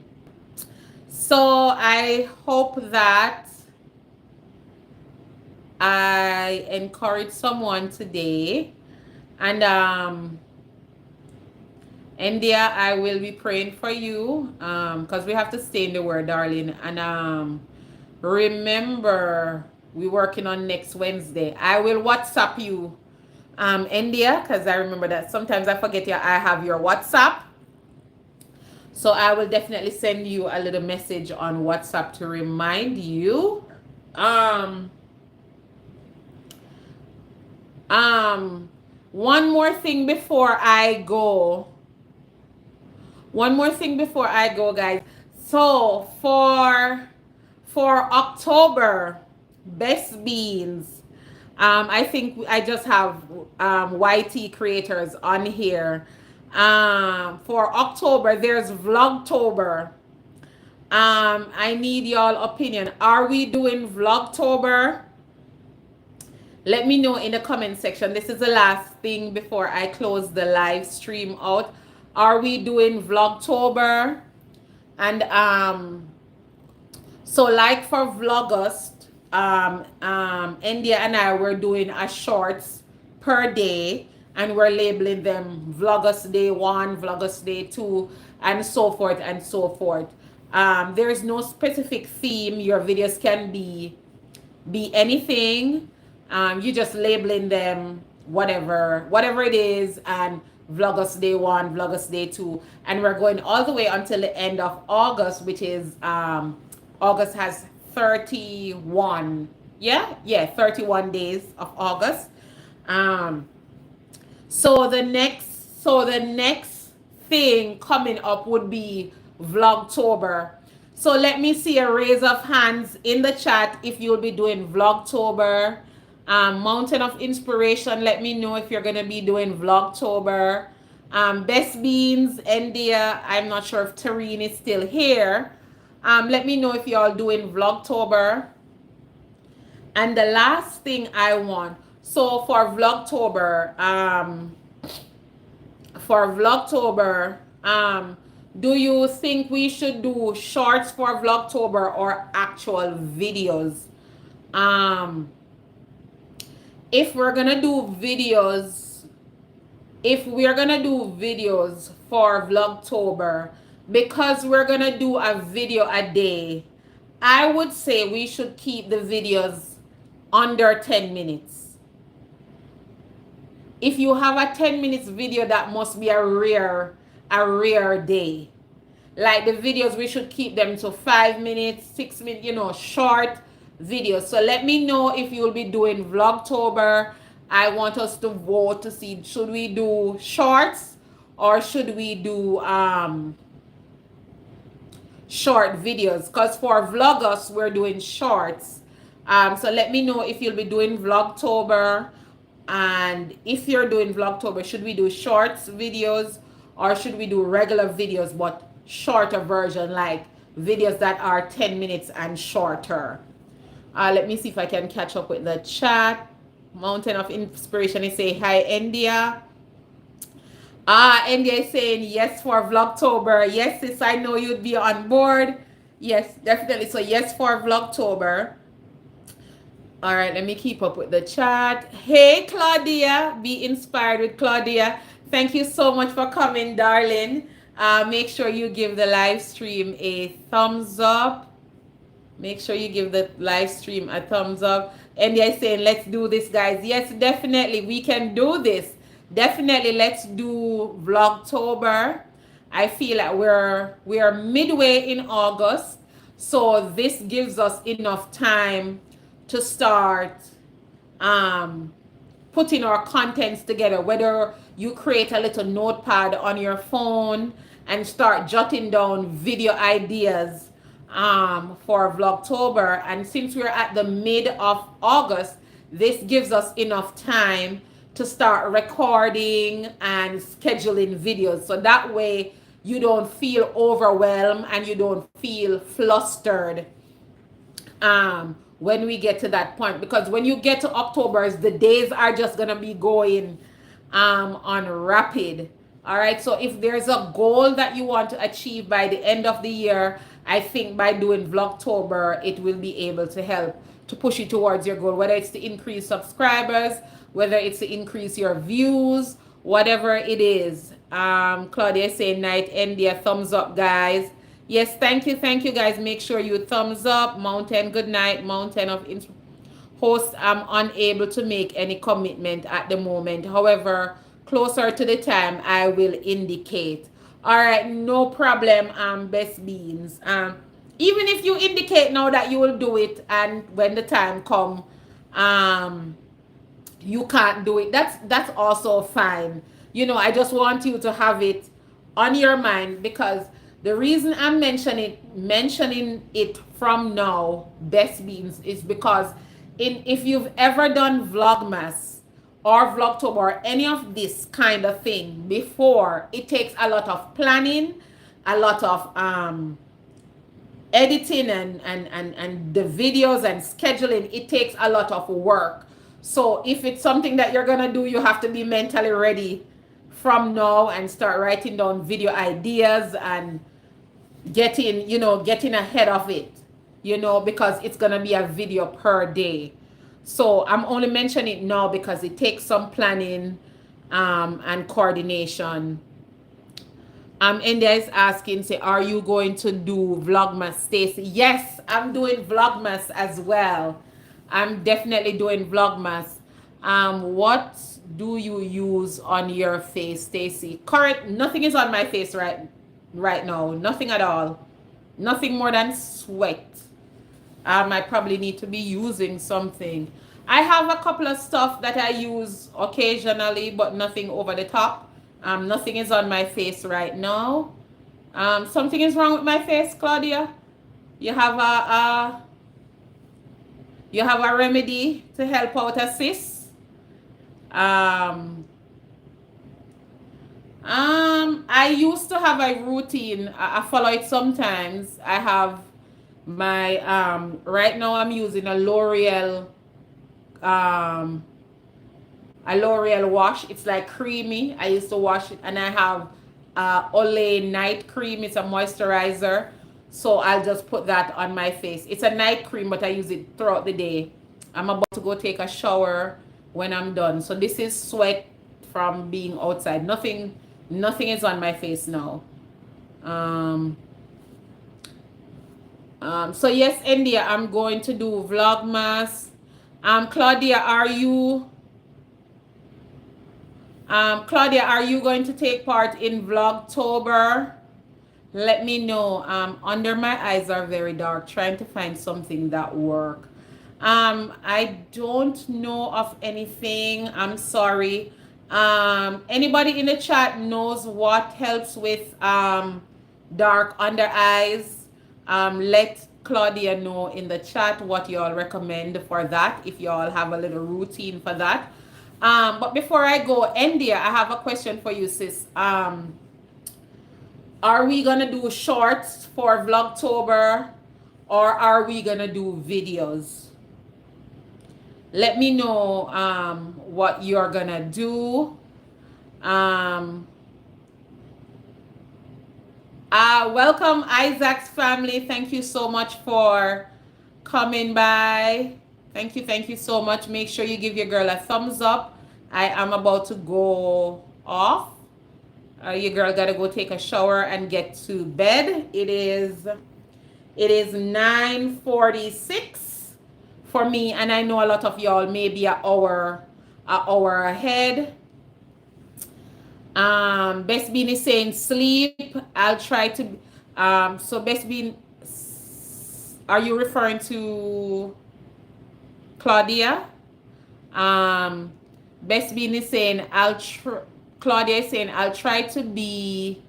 So I hope that I encourage someone today. And India, I will be praying for you because we have to stay in the word, darling. And remember, we're working on next Wednesday. I will WhatsApp you, India, because I remember that sometimes I forget I have your WhatsApp. So I will definitely send you a little message on WhatsApp to remind you. One more thing before I go. Guys. So for October, Best Beans. I think I just have YT creators on here. For October, there's Vlogtober. I need y'all opinion. Are we doing Vlogtober? Let me know in the comment section. This is the last thing before I close the live stream out. Are we doing Vlogtober? And so like for Vlogust, India and I were doing a shorts per day, and we're labeling them Vlogust Day 1, Vlogust Day 2, and so forth and so forth. There is no specific theme. Your videos can be anything. You just labeling them whatever it is, and Vlogmas Day 1, Vlogmas Day 2, and we're going all the way until the end of August, which is August has 31. Yeah, 31 days of August. Um, so the next thing coming up would be Vlogtober. So let me see a raise of hands in the chat if you'll be doing Vlogtober. Mountain of Inspiration, let me know if you're gonna be doing Vlogtober. Best Beans, India, I'm not sure if Tareen is still here. Let me know if y'all doing Vlogtober. And the last thing I want, so for Vlogtober, do you think we should do shorts for Vlogtober or actual videos? Um, if we're gonna do videos, if we're gonna do videos for Vlogtober, because we're gonna do a video a day, I would say we should keep the videos under 10 minutes. If you have a 10 minutes video, that must be a rare day. Like the videos, we should keep them to 5 minutes, 6 minutes, short videos. So let me know if you'll be doing Vlogtober. I want us to vote to see, should we do shorts or should we do short videos? Because for Vlogmas, we're doing shorts. So let me know if you'll be doing Vlogtober. And if you're doing Vlogtober, should we do shorts videos or should we do regular videos but shorter version, like videos that are 10 minutes and shorter? Let me see if I can catch up with the chat. Mountain of Inspiration is saying hi, India. India is saying yes for Vlogtober. Yes, sis, I know you'd be on board. Yes, definitely. So yes for Vlogtober. All right, let me keep up with the chat. Hey, Claudia, be inspired with Claudia. Thank you so much for coming, darling. Make sure you give the live stream a thumbs up. Make sure you give the live stream a thumbs up. And they're saying, let's do this, guys. Yes, definitely, we can do this. Definitely, let's do Vlogtober. I feel like we're midway in August, so this gives us enough time to start putting our contents together, whether you create a little notepad on your phone and start jotting down video ideas for Vlogtober. And since we're at the mid of August, this gives us enough time to start recording and scheduling videos. So that way you don't feel overwhelmed and you don't feel flustered when we get to that point, because when you get to October, the days are just gonna be going on rapid. All right, so if there's a goal that you want to achieve by the end of the year, I think by doing Vlogtober, it will be able to help to push you towards your goal, whether it's to increase subscribers, whether it's to increase your views, whatever it is. Claudia saying night, India, thumbs up, guys. Yes, thank you, guys. Make sure you thumbs up. Mountain, good night. Mountain of Host, I'm unable to make any commitment at the moment. However, closer to the time, I will indicate. All right, no problem, Best Beans. Even if you indicate now that you will do it, and when the time come, you can't do it, that's also fine. I just want you to have it on your mind, because the reason I'm mentioning it from now, Best Beans, is because if you've ever done Vlogmas or Vlogtober or any of this kind of thing before, it takes a lot of planning, a lot of editing and the videos and scheduling. It takes a lot of work. So if it's something that you're gonna do, you have to be mentally ready from now and start writing down video ideas and getting ahead of it, because it's gonna be a video per day. So I'm only mentioning it now because it takes some planning and coordination India is asking, say, are you going to do Vlogmas, Stacy? Yes, I'm doing Vlogmas as well. I'm definitely doing Vlogmas. What do you use on your face, Stacy? Current, nothing is on my face right now. Nothing at all. Nothing more than sweat. I probably need to be using something. I have a couple of stuff that I use occasionally, but nothing over the top. Nothing is on my face right now. Something is wrong with my face, Claudia. You have a remedy to help out a sis. I used to have a routine. I follow it sometimes. I have my right now I'm using um a L'Oreal wash. It's like creamy. I used to wash it, and I have Olay night cream. It's a moisturizer. So I'll just put that on my face. It's a night cream, but I use it throughout the day. I'm about to go take a shower when I'm done. So this is sweat from being outside. Nothing is on my face now. So yes, India, I'm going to do Vlogmas. Claudia, are you going to take part in Vlogtober? Let me know. Under my eyes are very dark. Trying to find something that work. I don't know of anything. I'm sorry. Anybody in the chat knows what helps with dark under eyes? Let Claudia know in the chat what y'all recommend for that, if y'all have a little routine for that. But before I go, India, I have a question for you, sis. Are we gonna do shorts for Vlogtober, or are we gonna do videos? Let me know what you're gonna do. Welcome, Isaac's family. Thank you so much for coming by. Thank you so much. Make sure you give your girl a thumbs up. I am about to go off. Your girl gotta go take a shower and get to bed. It is 9:46 for me, and I know a lot of y'all may be an hour ahead. Best Bean is saying sleep. I'll try to. So Best Bean, are you referring to Claudia? Best Bean is saying Claudia is saying I'll try to be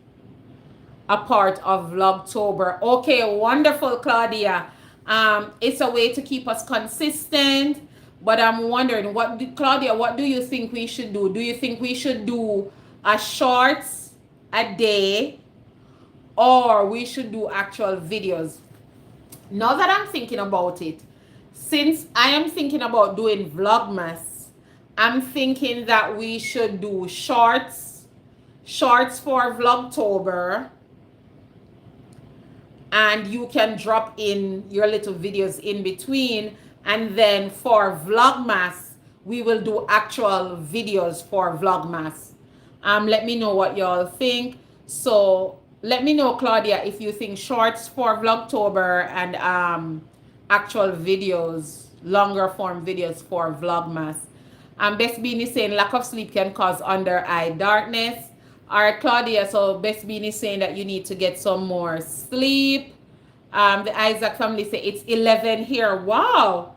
a part of Vlogtober. Okay, wonderful, Claudia. It's a way to keep us consistent. But I'm wondering, Claudia, what do you think we should do? Do you think we should do a shorts a day, or we should do actual videos? Now that I'm thinking about it, since I am thinking about doing Vlogmas, I'm thinking that we should do shorts for Vlogtober, and you can drop in your little videos in between, and then for Vlogmas, we will do actual videos for Vlogmas. Let me know what y'all think. So let me know, Claudia, if you think shorts for Vlogtober and actual videos, longer form videos for Vlogmas. Best Bean is saying lack of sleep can cause under eye darkness. All right, Claudia, so Best Bean is saying that you need to get some more sleep. The Isaac family say it's 11 here. Wow.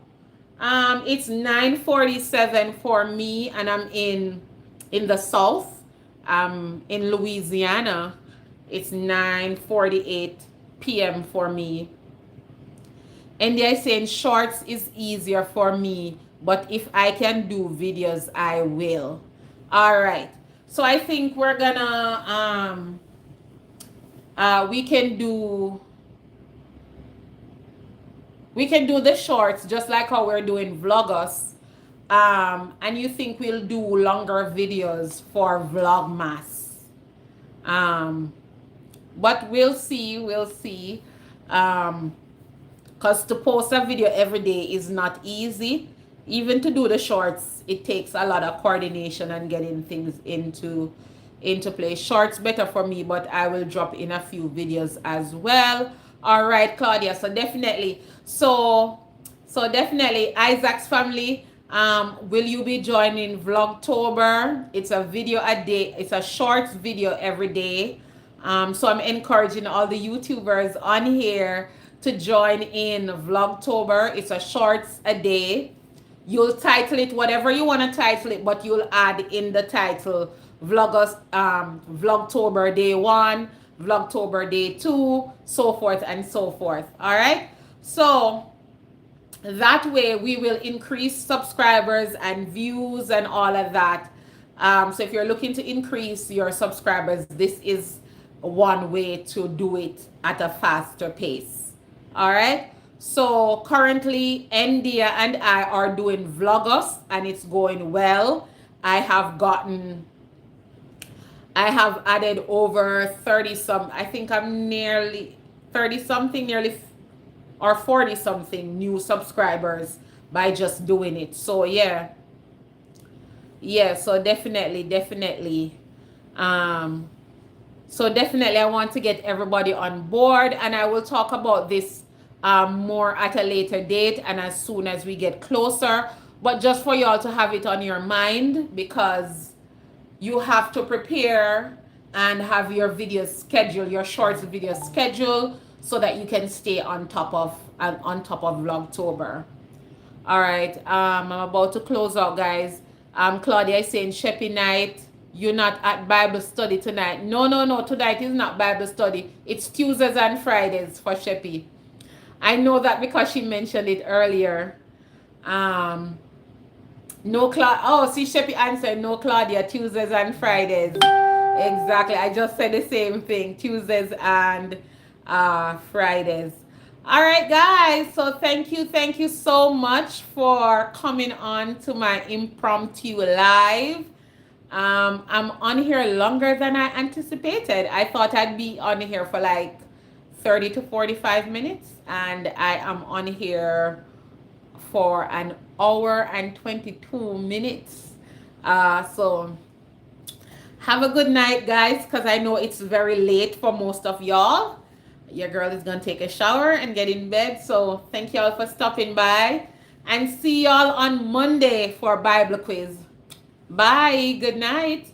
It's 9:47 for me, and I'm in the South. In Louisiana. It's 9:48 p.m. for me. And they're saying shorts is easier for me, but if I can do videos, I will. All right. So I think we're gonna we can do the shorts just like how we're doing Vlogos. And you think we'll do longer videos for Vlogmas. But we'll see. Because to post a video every day is not easy. Even to do the shorts, it takes a lot of coordination and getting things into into play. Shorts better for me, but I will drop in a few videos as well. All right, Claudia. So definitely, Isaac's family. Will you be joining Vlogtober? It's a video a day. It's a short video every day. So I'm encouraging all the YouTubers on here to join in Vlogtober. It's a shorts a day. You'll title it whatever you want to title it, but you'll add in the title Vlogtober day 1, Vlogtober day 2, so forth and so forth. All right. So that way we will increase subscribers and views and all of that. So if you're looking to increase your subscribers, this is one way to do it at a faster pace. All right. So currently, India and I are doing Vlogos, and it's going well. I have added over 30 some. I think I'm nearly 30 something, nearly or 40 something new subscribers by just doing it. So yeah. So definitely. So definitely I want to get everybody on board, and I will talk about this more at a later date and as soon as we get closer. But just for y'all to have it on your mind, because you have to prepare and have your videos schedule, your shorts video schedule, so that you can stay on top of Vlogtober. All right, I'm about to close out, guys. Claudia is saying, Sheppy night, you're not at Bible study tonight. No, tonight is not Bible study. It's Tuesdays and Fridays for Sheppy. I know that because she mentioned it earlier. No, see, Sheppy answered, no, Claudia, Tuesdays and Fridays. Exactly. I just said the same thing, Tuesdays and Fridays. All right, guys. So thank you so much for coming on to my impromptu live. I'm on here longer than I anticipated. I thought I'd be on here for like 30 to 45 minutes, and I am on here for an hour and 22 minutes. So have a good night, guys, because I know it's very late for most of y'all. Your girl is going to take a shower and get in bed. So thank y'all for stopping by, and see y'all on Monday for Bible quiz. Bye. Good night.